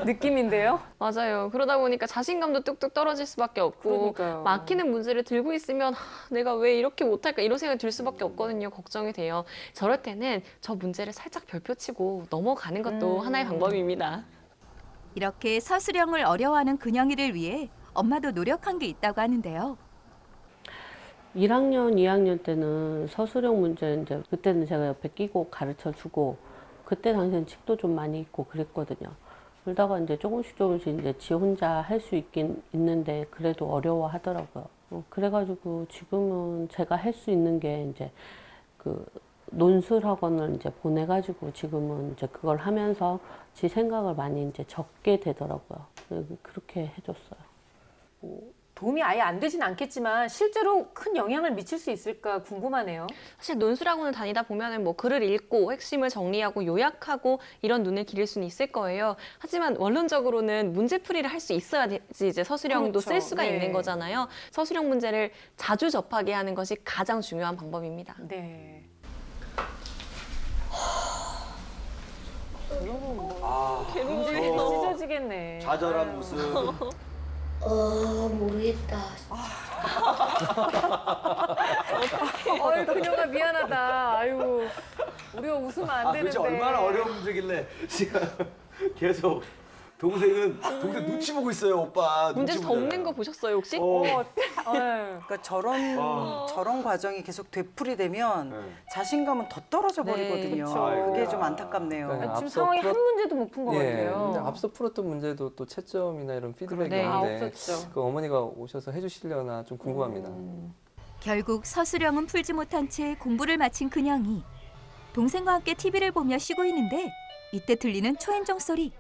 Speaker 2: 느낌인데요.
Speaker 5: 맞아요. 그러다 보니까 자신감도 뚝뚝 떨어질 수밖에 없고
Speaker 2: 그러니까요.
Speaker 5: 막히는 문제를 들고 있으면 내가 왜 이렇게 못할까 이런 생각이 들 수밖에 없거든요. 걱정이 돼요. 저럴 때는 저 문제를 살짝 별표치고 넘어가는 것도 하나의 방법입니다.
Speaker 7: 이렇게 서술형을 어려워하는 근영이를 위해 엄마도 노력한 게 있다고 하는데요.
Speaker 6: 1학년, 2학년 때는 서술형 문제 이제 그때는 제가 옆에 끼고 가르쳐 주고 그때 당시엔 책도 좀 많이 읽고 그랬거든요. 그러다가 이제 조금씩 이제 지 혼자 할 수 있긴 있는데 그래도 어려워 하더라고요. 그래가지고 지금은 제가 할 수 있는 게 이제 그 논술 학원을 이제 보내가지고 지금은 이제 그걸 하면서 지 생각을 많이 이제 적게 되더라고요. 그렇게 해줬어요.
Speaker 2: 도움이 아예 안 되진 않겠지만 실제로 큰 영향을 미칠 수 있을까 궁금하네요.
Speaker 5: 사실 논술학원을 다니다 보면은 뭐 글을 읽고 핵심을 정리하고 요약하고 이런 눈을 기를 수는 있을 거예요. 하지만 원론적으로는 문제풀이를 할 수 있어야지 이제 서술형도
Speaker 2: 그렇죠.
Speaker 5: 쓸 수가
Speaker 2: 네.
Speaker 5: 있는 거잖아요. 서술형 문제를 자주 접하게 하는 것이 가장 중요한 방법입니다.
Speaker 2: 네.
Speaker 4: 아,
Speaker 2: 찢어지겠네.
Speaker 4: 좌절한 모습.
Speaker 8: 모르겠다.
Speaker 2: 어이, 그녀가 미안하다. 아유, 우리가 웃으면 안 되는데.
Speaker 4: 도대체 얼마나 어려운 문제길래 지금 계속 동생 눈치 보고 있어요, 오빠.
Speaker 5: 문제에서
Speaker 4: 눈치
Speaker 5: 덮는
Speaker 4: 보잖아요.
Speaker 5: 거 보셨어요 혹시?
Speaker 2: 아유.
Speaker 1: 그러니까 저런 과정이 계속 되풀이되면
Speaker 4: 네.
Speaker 1: 자신감은 더 떨어져
Speaker 5: 네,
Speaker 1: 버리거든요.
Speaker 2: 그쵸.
Speaker 1: 그게 좀 안타깝네요.
Speaker 3: 네.
Speaker 2: 지금
Speaker 3: 앞서
Speaker 2: 상황이 한 문제도 못 푼 것
Speaker 3: 예,
Speaker 2: 같아요.
Speaker 3: 근데 앞서 풀었던 문제도 또 채점이나 이런 피드백이
Speaker 5: 네.
Speaker 3: 있는데
Speaker 2: 없었죠.
Speaker 3: 그 어머니가 오셔서 해주시려나 좀 궁금합니다.
Speaker 7: 결국 서술형은 풀지 못한 채 공부를 마친 근영이 동생과 함께 TV를 보며 쉬고 있는데 이때 들리는 초인종 소리.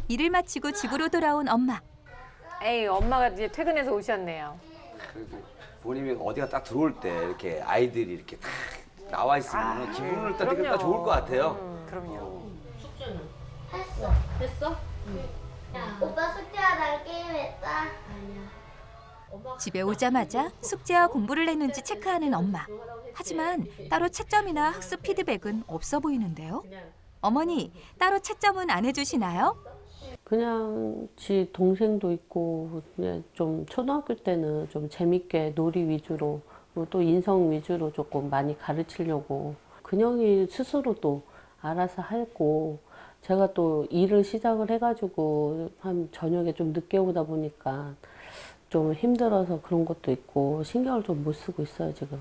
Speaker 7: 일을 마치고 집으로 돌아온 엄마.
Speaker 2: 에이, 엄마가 이제 퇴근해서 오셨네요.
Speaker 4: 그래도 부모님이 어디가 딱 들어올 때 이렇게 아이들이 이렇게 딱 나와 있으면 기분을 딱 되게 딱 좋을 것 같아요.
Speaker 2: 그럼요.
Speaker 8: 했어? 오빠 숙제하다 게임했다.
Speaker 7: 집에 오자마자 숙제와 공부를 했는지 체크하는 엄마. 하지만 따로 채점이나 학습 피드백은 없어 보이는데요. 어머니, 따로 채점은 안 해주시나요?
Speaker 6: 그냥 지 동생도 있고 그냥 좀 초등학교 때는 좀 재밌게 놀이 위주로 그리고 또 인성 위주로 조금 많이 가르치려고 근영이 스스로 또 알아서 하고 제가 또 일을 시작을 해가지고 한 저녁에 좀 늦게 오다 보니까 좀 힘들어서 그런 것도 있고 신경을 좀 못 쓰고 있어요 지금.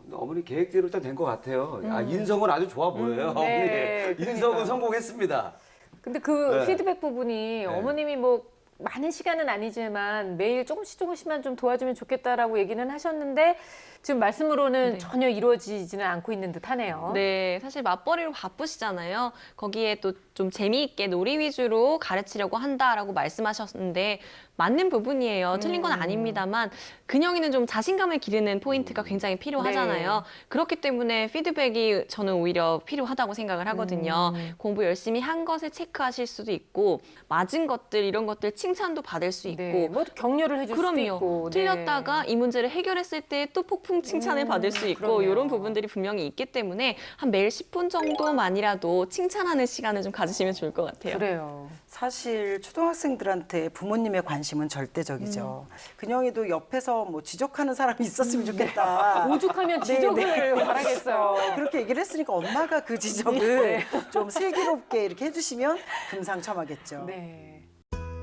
Speaker 4: 근데 어머니 계획대로 일단 된 것 같아요. 인성은 아주 좋아 보여요.
Speaker 2: 네,
Speaker 4: 어머니 인성은 성공했습니다.
Speaker 2: 근데 그
Speaker 4: 네.
Speaker 2: 피드백 부분이 어머님이 뭐 많은 시간은 아니지만 매일 조금씩만 좀 도와주면 좋겠다라고 얘기는 하셨는데 지금 말씀으로는
Speaker 5: 네.
Speaker 2: 전혀 이루어지지는 않고 있는 듯하네요.
Speaker 5: 네, 사실 맞벌이로 바쁘시잖아요. 거기에 또 좀 재미있게 놀이 위주로 가르치려고 한다라고 말씀하셨는데 맞는 부분이에요. 틀린 건 아닙니다만 근영이는 좀 자신감을 기르는 포인트가 굉장히 필요하잖아요. 그렇기 때문에 피드백이 저는 오히려 필요하다고 생각을 하거든요. 공부 열심히 한 것을 체크하실 수도 있고 맞은 것들 이런 것들 칭찬도 받을 수 있고
Speaker 2: 네, 뭐 격려를 해줄 수도
Speaker 5: 그럼요.
Speaker 2: 있고 네.
Speaker 5: 틀렸다가 이 문제를 해결했을 때 또 폭풍 칭찬을 받을 수 있고
Speaker 2: 그럼요.
Speaker 5: 이런 부분들이 분명히 있기 때문에 한 매일 10분 정도만이라도 칭찬하는 시간을 좀 가지시면 좋을 것 같아요.
Speaker 2: 그래요.
Speaker 1: 사실 초등학생들한테 부모님의 관심은 절대적이죠. 근영이도 옆에서 뭐 지적하는 사람이 있었으면 좋겠다.
Speaker 2: 오죽하면
Speaker 1: 네,
Speaker 2: 지적을 바라겠어요.
Speaker 1: 그렇게 얘기를 했으니까 엄마가 그 지적을 좀 슬기롭게 이렇게 해주시면 금상첨화겠죠.
Speaker 2: 네.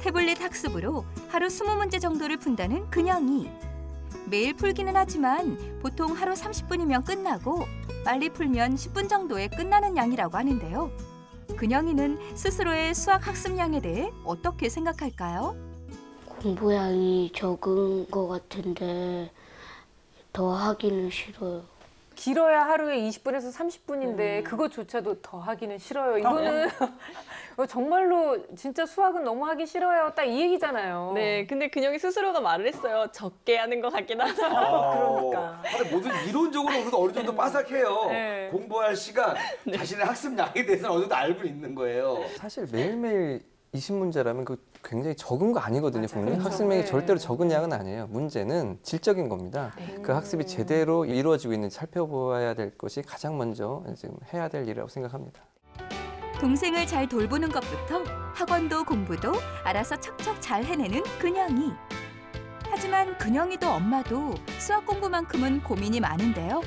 Speaker 7: 태블릿 학습으로 하루 20문제 정도를 푼다는 근영이. 매일 풀기는 하지만 보통 하루 30분이면 끝나고 빨리 풀면 10분 정도에 끝나는 양이라고 하는데요. 근영이는 스스로의 수학 학습량에 대해 어떻게 생각할까요?
Speaker 8: 공부량이 적은 것 같은데 더 하기는 싫어요.
Speaker 2: 길어야 하루에 20분에서 30분인데 그것조차도 더 하기는 싫어요. 이거는 정말로 진짜 수학은 너무 하기 싫어요. 딱 이 얘기잖아요.
Speaker 5: 네, 근데 근영이 스스로가 말을 했어요. 적게 하는 것 같긴 하다.
Speaker 2: 그러니까.
Speaker 4: 근데 모든 이론적으로 그래도 어느 정도 빠삭해요.
Speaker 2: 네.
Speaker 4: 공부할 시간, 자신의 학습량에 대해서는 어느 정도 알고 있는 거예요.
Speaker 3: 사실 매일매일 20문제라면 그 굉장히 적은 거 아니거든요. 분명히
Speaker 2: 그렇죠.
Speaker 3: 학습량이
Speaker 2: 네.
Speaker 3: 절대로 적은 양은 아니에요. 문제는 질적인 겁니다. 그 학습이 제대로 이루어지고 있는지 살펴보아야 될 것이 가장 먼저 지금 해야 될 일이라고 생각합니다.
Speaker 7: 동생을 잘 돌보는 것부터 학원도 공부도 알아서 척척 잘 해내는 근영이. 하지만 근영이도 엄마도 수학 공부만큼은 고민이 많은데요.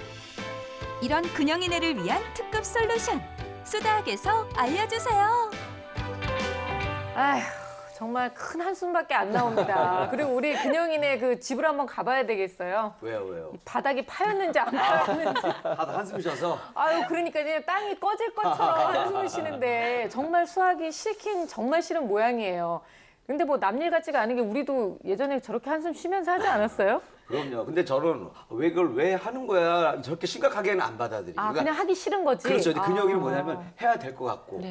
Speaker 7: 이런 근영이네를 위한 특급 솔루션, 수다학에서 알려주세요.
Speaker 2: 아휴, 정말 큰 한숨밖에 안 나옵니다. 그리고 우리 근영이네 그 집을 한번 가봐야 되겠어요.
Speaker 4: 왜요?
Speaker 2: 바닥이 파였는지 안 파였는지.
Speaker 4: 하다 한숨 쉬어서
Speaker 2: 아유, 그러니까 이제 땅이 꺼질 것처럼 한숨을 쉬는데 정말 수학이 싫긴 정말 싫은 모양이에요. 근데 뭐 남일 같지가 않은 게 우리도 예전에 저렇게 한숨 쉬면서 하지 않았어요?
Speaker 4: 그럼요. 근데 저는 왜 그걸 왜 하는 거야? 저렇게 심각하게는 안 받아들이고.
Speaker 2: 아, 그냥 하기 싫은 거지?
Speaker 4: 그렇죠. 근데 근육이
Speaker 2: 아.
Speaker 4: 뭐냐면 해야 될 것 같고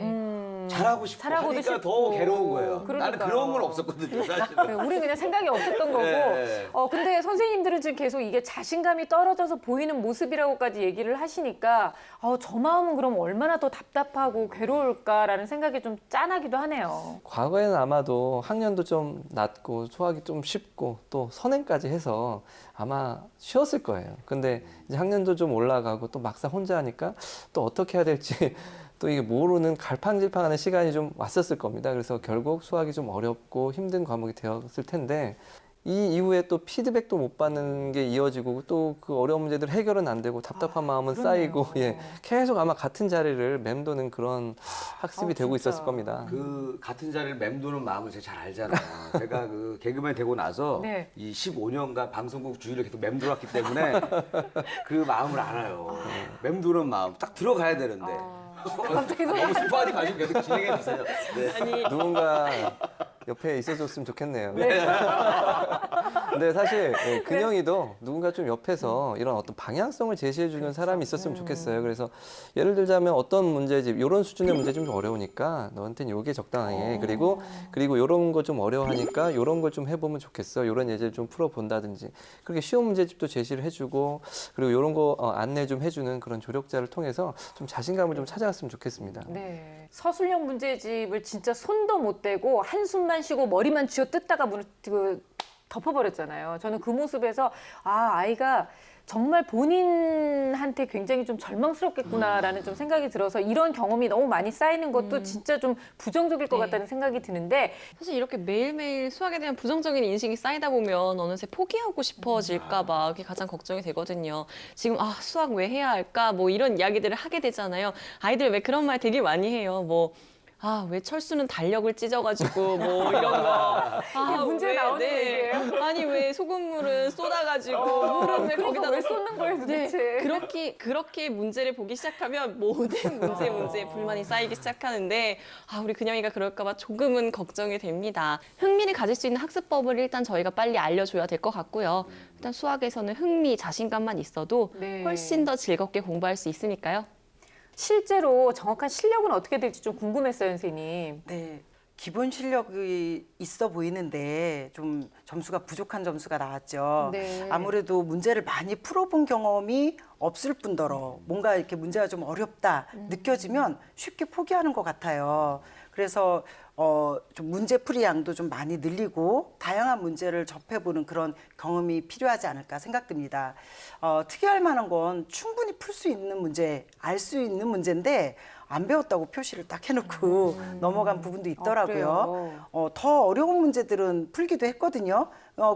Speaker 4: 잘하고 싶고
Speaker 2: 잘하고도
Speaker 4: 하니까
Speaker 2: 싶고.
Speaker 4: 더 괴로운 거예요. 나는
Speaker 2: 그러니까요.
Speaker 4: 그런 건 없었거든요, 사실은.
Speaker 2: 우리 그냥 생각이 없었던 거고.
Speaker 4: 네.
Speaker 2: 근데 선생님들은 지금 계속 이게 자신감이 떨어져서 보이는 모습이라고까지 얘기를 하시니까 저 마음은 그럼 얼마나 더 답답하고 괴로울까라는 생각이 좀 짠하기도 하네요.
Speaker 3: 과거에는 아마도 학년도 좀 낮고 수학이 좀 쉽고 또 선행까지 해서 아마 쉬웠을 거예요. 근데 이제 학년도 좀 올라가고 또 막상 혼자 하니까 또 어떻게 해야 될지 또 이게 모르는 갈팡질팡하는 시간이 좀 왔었을 겁니다. 그래서 결국 수학이 좀 어렵고 힘든 과목이 되었을 텐데 이 이후에 또 피드백도 못 받는 게 이어지고 또 그 어려운 문제들 해결은 안 되고 답답한 마음은 쌓이고 계속 아마 같은 자리를 맴도는 그런 학습이 되고
Speaker 2: 진짜.
Speaker 3: 있었을 겁니다.
Speaker 4: 그 같은 자리를 맴도는 마음을 제가 잘 알잖아요. 제가 그 개그맨 되고 나서
Speaker 2: 네.
Speaker 4: 이 15년간 방송국 주위를 계속 맴돌았기 때문에 그 마음을 알아요. 맴도는 마음 딱 들어가야 되는데
Speaker 2: 갑자기
Speaker 4: 너무 스파디 마시고 계속 진행해 주세요. 네.
Speaker 3: 누군가 옆에 있어줬으면 좋겠네요. 근데 사실 근영이도 누군가 좀 옆에서 이런 어떤 방향성을 제시해주는 사람이 있었으면 좋겠어요. 그래서 예를 들자면 어떤 문제지, 이런 수준의 문제 좀 어려우니까 너한테는 이게 적당해. 그리고 이런 거 좀 어려워하니까 이런 걸 좀 해보면 좋겠어. 이런 예제를 좀 풀어본다든지. 그렇게 쉬운 문제집도 제시를 해주고 그리고 이런 거 안내 좀 해주는 그런 조력자를 통해서 좀 자신감을 좀 찾아갔으면 좋겠습니다.
Speaker 2: 네. 서술형 문제집을 진짜 손도 못 대고 한숨만 쉬고 머리만 쥐어 뜯다가 덮어버렸잖아요. 저는 그 모습에서 아이가 정말 본인한테 굉장히 좀 절망스럽겠구나라는 좀 생각이 들어서 이런 경험이 너무 많이 쌓이는 것도 진짜 좀 부정적일 것 같다는 생각이 드는데
Speaker 5: 사실 이렇게 매일매일 수학에 대한 부정적인 인식이 쌓이다 보면 어느새 포기하고 싶어질까 봐 그게 가장 걱정이 되거든요. 지금 수학 왜 해야 할까? 뭐 이런 이야기들을 하게 되잖아요. 아이들 왜 그런 말 되게 많이 해요. 아, 왜 철수는 달력을 찢어가지고 뭐 이런 거. 아,
Speaker 2: 문제
Speaker 5: 왜,
Speaker 2: 나오는
Speaker 5: 네.
Speaker 2: 얘기예요?
Speaker 5: 아니, 왜 소금물은 쏟아가지고 물은 왜 거기다
Speaker 2: 왜
Speaker 5: 넣고.
Speaker 2: 쏟는 거예요
Speaker 5: 네,
Speaker 2: 도대체?
Speaker 5: 그렇게 문제를 보기 시작하면 모든 문제에 불만이 쌓이기 시작하는데, 아, 우리 근영이가 그럴까봐 조금은 걱정이 됩니다. 흥미를 가질 수 있는 학습법을 일단 저희가 빨리 알려줘야 될 것 같고요. 일단 수학에서는 흥미, 자신감만 있어도
Speaker 2: 네.
Speaker 5: 훨씬 더 즐겁게 공부할 수 있으니까요.
Speaker 2: 실제로 정확한 실력은 어떻게 될지 좀 궁금했어요, 선생님.
Speaker 1: 네. 기본 실력이 있어 보이는데 좀 점수가 부족한 점수가 나왔죠.
Speaker 2: 네.
Speaker 1: 아무래도 문제를 많이 풀어본 경험이 없을 뿐더러 뭔가 이렇게 문제가 좀 어렵다 느껴지면 쉽게 포기하는 것 같아요. 그래서 좀 문제풀이 양도 좀 많이 늘리고 다양한 문제를 접해보는 그런 경험이 필요하지 않을까 생각됩니다. 특이할 만한 건 충분히 풀 수 있는 문제, 알 수 있는 문제인데 안 배웠다고 표시를 딱 해놓고 넘어간 부분도 있더라고요. 더 어려운 문제들은 풀기도 했거든요.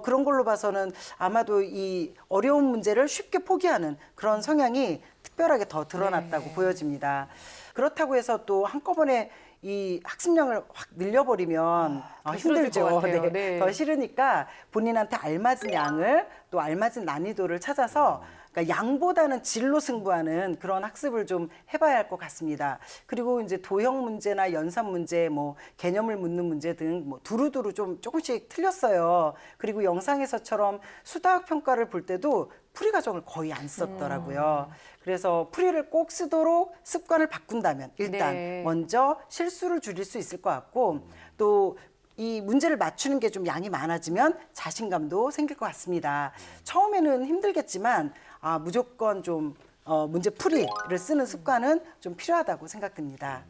Speaker 1: 그런 걸로 봐서는 아마도 이 어려운 문제를 쉽게 포기하는 그런 성향이 특별하게 더 드러났다고 보여집니다. 그렇다고 해서 또 한꺼번에 이 학습량을 확 늘려버리면
Speaker 2: 더 싫어질 것
Speaker 1: 힘들죠.
Speaker 2: 같아요. 네.
Speaker 1: 더 싫으니까 본인한테 알맞은 양을 또 알맞은 난이도를 찾아서 그러니까 양보다는 질로 승부하는 그런 학습을 좀 해봐야 할 것 같습니다. 그리고 이제 도형 문제나 연산 문제, 뭐 개념을 묻는 문제 등 뭐 두루두루 좀 조금씩 틀렸어요. 그리고 영상에서처럼 수다학 평가를 볼 때도 풀이 과정을 거의 안 썼더라고요. 그래서 풀이를 꼭 쓰도록 습관을 바꾼다면 일단
Speaker 2: 네.
Speaker 1: 먼저 실수를 줄일 수 있을 것 같고 또 이 문제를 맞추는 게 좀 양이 많아지면 자신감도 생길 것 같습니다. 처음에는 힘들겠지만 무조건 좀 문제 풀이를 쓰는 습관은 좀 필요하다고 생각됩니다.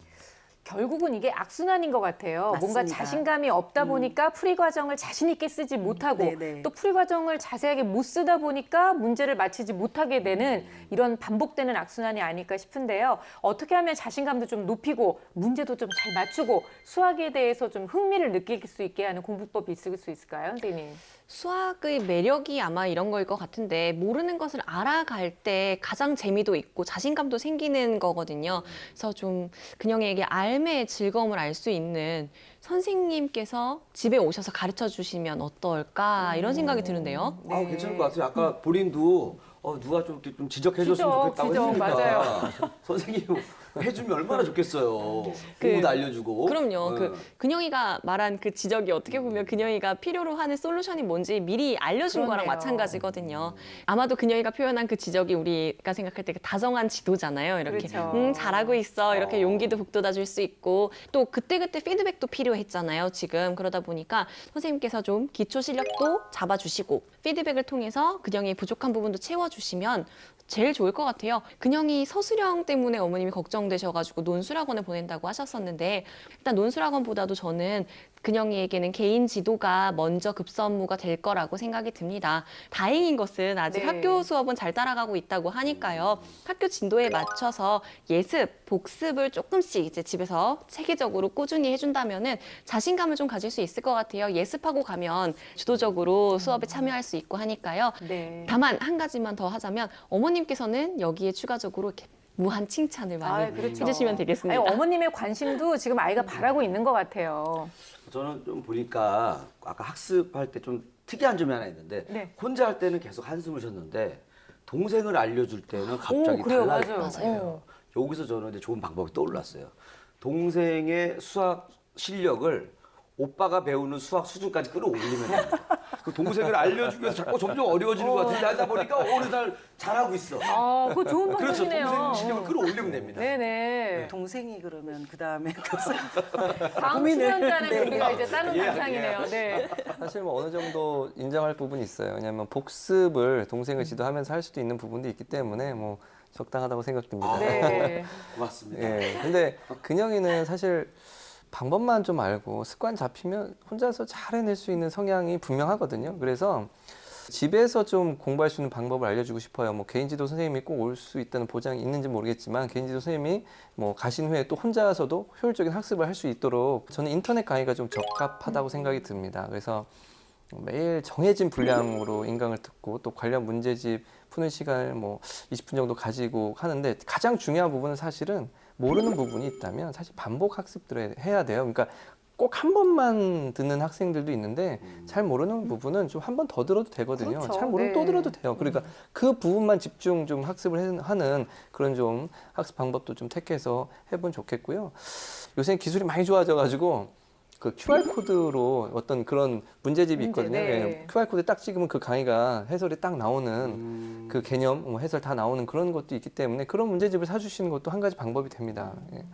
Speaker 2: 결국은 이게 악순환인 것 같아요. 뭔가
Speaker 1: 맞습니다.
Speaker 2: 자신감이 없다 보니까 풀이 과정을 자신 있게 쓰지 못하고
Speaker 1: 네네.
Speaker 2: 또 풀이 과정을 자세하게 못 쓰다 보니까 문제를 맞히지 못하게 되는 이런 반복되는 악순환이 아닐까 싶은데요. 어떻게 하면 자신감도 좀 높이고 문제도 좀 잘 맞추고 수학에 대해서 좀 흥미를 느낄 수 있게 하는 공부법이 있을 수 있을까요, 선생님?
Speaker 5: 수학의 매력이 아마 이런 거일 것 같은데 모르는 것을 알아갈 때 가장 재미도 있고 자신감도 생기는 거거든요. 그래서 좀 근영이에게 삶의 즐거움을 알 수 있는 선생님께서 집에 오셔서 가르쳐 주시면 어떨까 이런 생각이 드는데요.
Speaker 4: 괜찮을 것 같아요. 아까 본인도 누가 좀 이렇게 좀 지적해줬으면 좋겠다고 했으니까
Speaker 2: 맞아요.
Speaker 4: 선생님 해주면 얼마나 좋겠어요. 공부도 알려주고.
Speaker 5: 그럼요.
Speaker 4: 네.
Speaker 5: 그 근영이가 말한 그 지적이 어떻게 보면 근영이가 필요로 하는 솔루션이 뭔지 미리 알려준 거랑
Speaker 2: 그렇네요.
Speaker 5: 마찬가지거든요. 아마도 근영이가 표현한 그 지적이 우리가 생각할 때 그 다정한 지도잖아요. 이렇게
Speaker 2: 그렇죠.
Speaker 5: 잘하고 있어. 이렇게 용기도 북돋아 줄 수 있고 또 그때그때 피드백도 필요했잖아요. 지금 그러다 보니까 선생님께서 좀 기초 실력도 잡아주시고 피드백을 통해서 근영이의 부족한 부분도 채워주시면 제일 좋을 것 같아요. 근영이 서술형 때문에 어머님이 걱정되셔가지고 논술학원을 보낸다고 하셨었는데 일단 논술학원보다도 저는 근영이에게는 개인 지도가 먼저 급선무가 될 거라고 생각이 듭니다. 다행인 것은 아직
Speaker 2: 네.
Speaker 5: 학교 수업은 잘 따라가고 있다고 하니까요. 학교 진도에 맞춰서 예습, 복습을 조금씩 이제 집에서 체계적으로 꾸준히 해준다면은 자신감을 좀 가질 수 있을 것 같아요. 예습하고 가면 주도적으로 수업에 참여할 수 있고 하니까요.
Speaker 2: 네.
Speaker 5: 다만 한 가지만 더 하자면 어머님께서는 여기에 추가적으로 이렇게 무한 칭찬을 많이
Speaker 2: 그렇죠.
Speaker 5: 해주시면 되겠습니다.
Speaker 2: 아니, 어머님의 관심도 지금 아이가 바라고 있는 것 같아요.
Speaker 4: 저는 좀 보니까 아까 학습할 때 좀 특이한 점이 하나 있는데
Speaker 2: 네.
Speaker 4: 혼자 할 때는 계속 한숨을 쉬었는데 동생을 알려줄 때는 갑자기
Speaker 2: 그래요.
Speaker 4: 달라져요. 여기서 저는 이제 좋은 방법이 떠올랐어요. 동생의 수학 실력을 오빠가 배우는 수학 수준까지 끌어올리면 됩니다. 그 동생을 알려주기 위해서 자꾸 점점 어려워지는 것 같은데 하다 보니까 어느 날 잘하고 있어.
Speaker 2: 그거 좋은
Speaker 4: 그렇죠.
Speaker 2: 방법이네요.
Speaker 4: 동생 실력을 끌어올리면 됩니다.
Speaker 2: 네네.
Speaker 1: 동생이 그러면 그 다음에
Speaker 2: 다음
Speaker 1: 고민을-
Speaker 2: 출연자는
Speaker 1: 네.
Speaker 2: 우리가 이제 다른
Speaker 4: 예,
Speaker 2: 관상이네요.
Speaker 4: 예.
Speaker 2: 네.
Speaker 3: 사실 뭐 어느 정도 인정할 부분이 있어요. 왜냐하면 복습을 동생을 지도하면서 할 수도 있는 부분도 있기 때문에 뭐 적당하다고 생각됩니다.
Speaker 2: 네.
Speaker 4: 고맙습니다.
Speaker 3: 예. 근데 근영이는 사실 방법만 좀 알고 습관 잡히면 혼자서 잘 해낼 수 있는 성향이 분명하거든요. 그래서 집에서 좀 공부할 수 있는 방법을 알려주고 싶어요. 뭐 개인지도 선생님이 꼭 올 수 있다는 보장이 있는지 모르겠지만 개인지도 선생님이 뭐 가신 후에 또 혼자서도 효율적인 학습을 할 수 있도록 저는 인터넷 강의가 좀 적합하다고 생각이 듭니다. 그래서 매일 정해진 분량으로 인강을 듣고 또 관련 문제집 푸는 시간을 뭐 20분 정도 가지고 하는데 가장 중요한 부분은 사실은 모르는 부분이 있다면 사실 반복 학습들을 해야 돼요. 그러니까 꼭 한 번만 듣는 학생들도 있는데 잘 모르는 부분은 좀 한 번 더 들어도 되거든요.
Speaker 2: 그렇죠.
Speaker 3: 잘 모르면 또
Speaker 2: 네.
Speaker 3: 들어도 돼요. 그러니까 그 부분만 집중 좀 학습을 하는 그런 좀 학습 방법도 좀 택해서 해보면 좋겠고요. 요새 기술이 많이 좋아져가지고 그 QR코드로 어떤 그런 문제집이 있거든요.
Speaker 2: 네.
Speaker 3: 예, QR코드 딱 찍으면 그 강의가 해설이 딱 나오는 그 개념, 뭐 해설 다 나오는 그런 것도 있기 때문에 그런 문제집을 사주시는 것도 한 가지 방법이 됩니다. 예.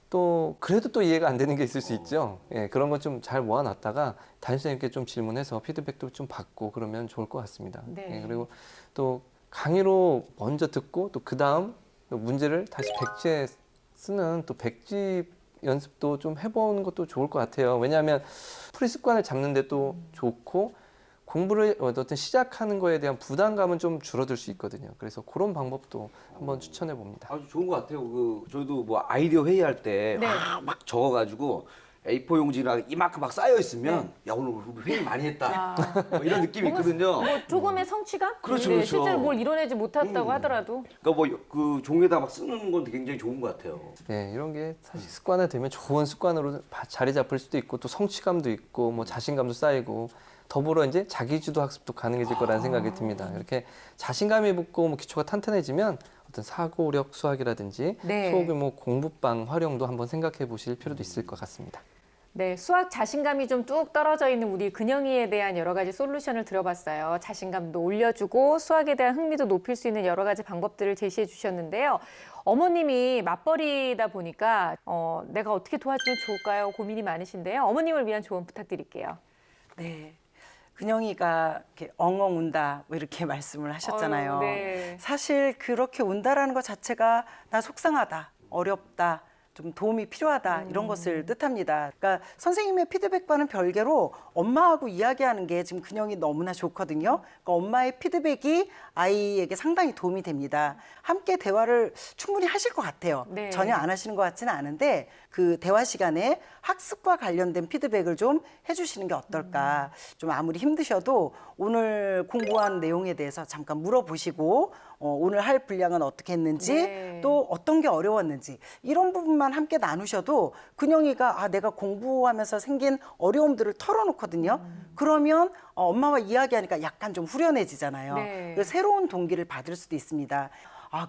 Speaker 3: 또 그래도 또 이해가 안 되는 게 있을 수 있죠. 예, 그런 것 좀 잘 모아놨다가 담임선생님께 좀 질문해서 피드백도 좀 받고 그러면 좋을 것 같습니다.
Speaker 2: 네.
Speaker 3: 예, 그리고 또 강의로 먼저 듣고 또 그 다음 문제를 다시 백지에 쓰는 또 백지 연습도 좀 해보는 것도 좋을 것 같아요. 왜냐하면 풀이 습관을 잡는 데 또 좋고 공부를 어떤 시작하는 거에 대한 부담감은 좀 줄어들 수 있거든요. 그래서 그런 방법도 한번 추천해 봅니다.
Speaker 4: 아주 좋은 것 같아요. 저희도 뭐 아이디어 회의할 때
Speaker 2: 네.
Speaker 4: 막 적어가지고 A4 용지랑 이만큼 막 쌓여 있으면 야 오늘 우리 회의 많이 했다. 뭐 이런 느낌이 있거든요.
Speaker 2: 뭐 조금의 성취감?
Speaker 4: 그렇죠,
Speaker 2: 네,
Speaker 4: 그렇죠.
Speaker 2: 실제로 뭘 이뤄내지 못했다고 하더라도.
Speaker 4: 그러니까 뭐 그 종이에다 막 쓰는 건 굉장히 좋은 것 같아요.
Speaker 3: 네, 이런 게 사실 습관화 되면 좋은 습관으로 자리 잡을 수도 있고 또 성취감도 있고 뭐 자신감도 쌓이고 더불어 이제 자기주도 학습도 가능해질 거라는 생각이 듭니다. 이렇게 자신감이 붙고 뭐 기초가 탄탄해지면 어떤 사고력 수학이라든지
Speaker 2: 네.
Speaker 3: 소규모 공부방 활용도 한번 생각해 보실 필요도 있을 것 같습니다.
Speaker 2: 네, 수학 자신감이 좀 뚝 떨어져 있는 우리 근영이에 대한 여러 가지 솔루션을 들어봤어요. 자신감도 올려주고 수학에 대한 흥미도 높일 수 있는 여러 가지 방법들을 제시해 주셨는데요. 어머님이 맞벌이다 보니까 내가 어떻게 도와주면 좋을까요? 고민이 많으신데요. 어머님을 위한 조언 부탁드릴게요.
Speaker 1: 네. 근영이가 이렇게 엉엉 운다 뭐 이렇게 말씀을 하셨잖아요.
Speaker 2: 아유, 네.
Speaker 1: 사실 그렇게 운다라는 것 자체가 나 속상하다, 어렵다, 좀 도움이 필요하다 이런 것을 뜻합니다. 그러니까 선생님의 피드백과는 별개로 엄마하고 이야기하는 게 지금 근영이 너무나 좋거든요. 그러니까 엄마의 피드백이 아이에게 상당히 도움이 됩니다. 함께 대화를 충분히 하실 것 같아요.
Speaker 2: 네.
Speaker 1: 전혀 안 하시는 것 같지는 않은데 그 대화 시간에 학습과 관련된 피드백을 좀 해주시는 게 어떨까. 좀 아무리 힘드셔도 오늘 공부한 내용에 대해서 잠깐 물어보시고 오늘 할 분량은 어떻게 했는지
Speaker 2: 네.
Speaker 1: 또 어떤 게 어려웠는지 이런 부분만 함께 나누셔도 근영이가 내가 공부하면서 생긴 어려움들을 털어놓거든요. 그러면 엄마와 이야기하니까 약간 좀 후련해지잖아요.
Speaker 2: 네.
Speaker 1: 그래서 새로운 동기를 받을 수도 있습니다.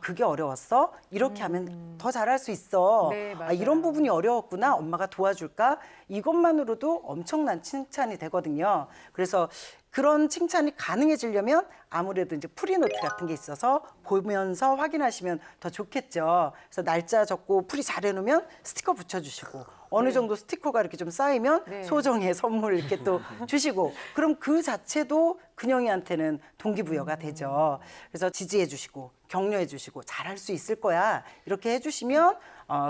Speaker 1: 그게 어려웠어? 이렇게 하면 더 잘할 수 있어.
Speaker 2: 네, 맞아요.
Speaker 1: 이런 부분이 어려웠구나. 엄마가 도와줄까? 이것만으로도 엄청난 칭찬이 되거든요. 그래서 그런 칭찬이 가능해지려면 아무래도 이제 풀이노트 같은 게 있어서 보면서 확인하시면 더 좋겠죠. 그래서 날짜 적고 풀이 잘 해놓으면 스티커 붙여주시고 어느 정도 스티커가 이렇게 좀 쌓이면
Speaker 2: 네.
Speaker 1: 소정의 선물 이렇게 또 주시고 그럼 그 자체도 근영이한테는 동기부여가 되죠. 그래서 지지해 주시고 격려해 주시고 잘할 수 있을 거야 이렇게 해주시면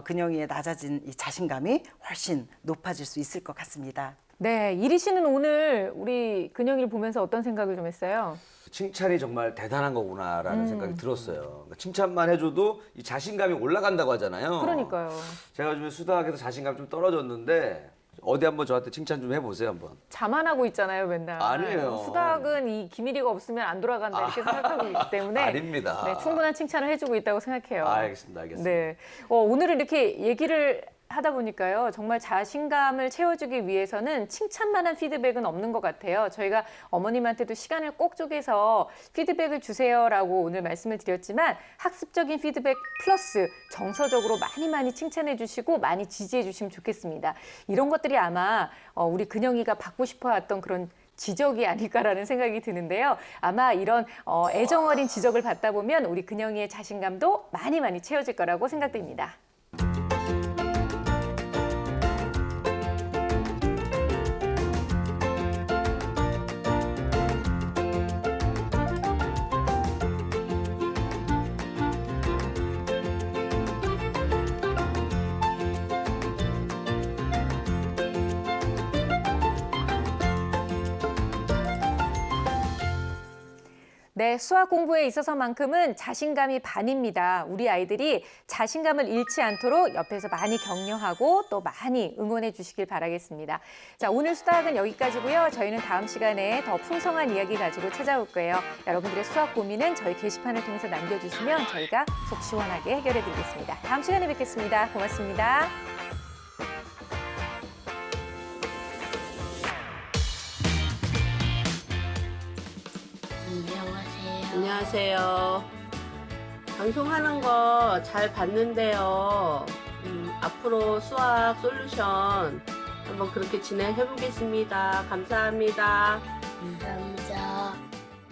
Speaker 1: 근영이의 낮아진 이 자신감이 훨씬 높아질 수 있을 것 같습니다.
Speaker 2: 네, 이리 씨는 오늘 우리 근영이를 보면서 어떤 생각을 좀 했어요?
Speaker 4: 칭찬이 정말 대단한 거구나라는 생각이 들었어요. 그러니까 칭찬만 해줘도 이 자신감이 올라간다고 하잖아요.
Speaker 2: 그러니까요.
Speaker 4: 제가 요즘에 수학에서 자신감 좀 떨어졌는데 어디 한번 저한테 칭찬 좀 해보세요 한번.
Speaker 2: 자만하고 있잖아요, 맨날.
Speaker 4: 아니에요.
Speaker 2: 수학은 이 기미리가 없으면 안 돌아간다 이렇게 생각하고 있기 때문에
Speaker 4: 아닙니다.
Speaker 2: 네, 충분한 칭찬을 해주고 있다고 생각해요.
Speaker 4: 알겠습니다.
Speaker 2: 네, 오늘은 이렇게 얘기를 하다 보니까요, 정말 자신감을 채워주기 위해서는 칭찬만한 피드백은 없는 것 같아요. 저희가 어머님한테도 시간을 꼭 쪼개서 피드백을 주세요라고 오늘 말씀을 드렸지만 학습적인 피드백 플러스 정서적으로 많이 칭찬해 주시고 많이 지지해 주시면 좋겠습니다. 이런 것들이 아마 우리 근영이가 받고 싶어 했던 그런 지적이 아닐까라는 생각이 드는데요. 아마 이런 애정 어린 지적을 받다 보면 우리 근영이의 자신감도 많이 채워질 거라고 생각됩니다. 네, 수학 공부에 있어서만큼은 자신감이 반입니다. 우리 아이들이 자신감을 잃지 않도록 옆에서 많이 격려하고 또 많이 응원해 주시길 바라겠습니다. 자, 오늘 수다학은 여기까지고요. 저희는 다음 시간에 더 풍성한 이야기 가지고 찾아올 거예요. 여러분들의 수학 고민은 저희 게시판을 통해서 남겨주시면 저희가 속 시원하게 해결해 드리겠습니다. 다음 시간에 뵙겠습니다. 고맙습니다.
Speaker 6: 안녕하세요. 방송하는 거 잘 봤는데요. 앞으로 수학 솔루션 한번 그렇게 진행해 보겠습니다. 감사합니다.
Speaker 8: 감사합니다.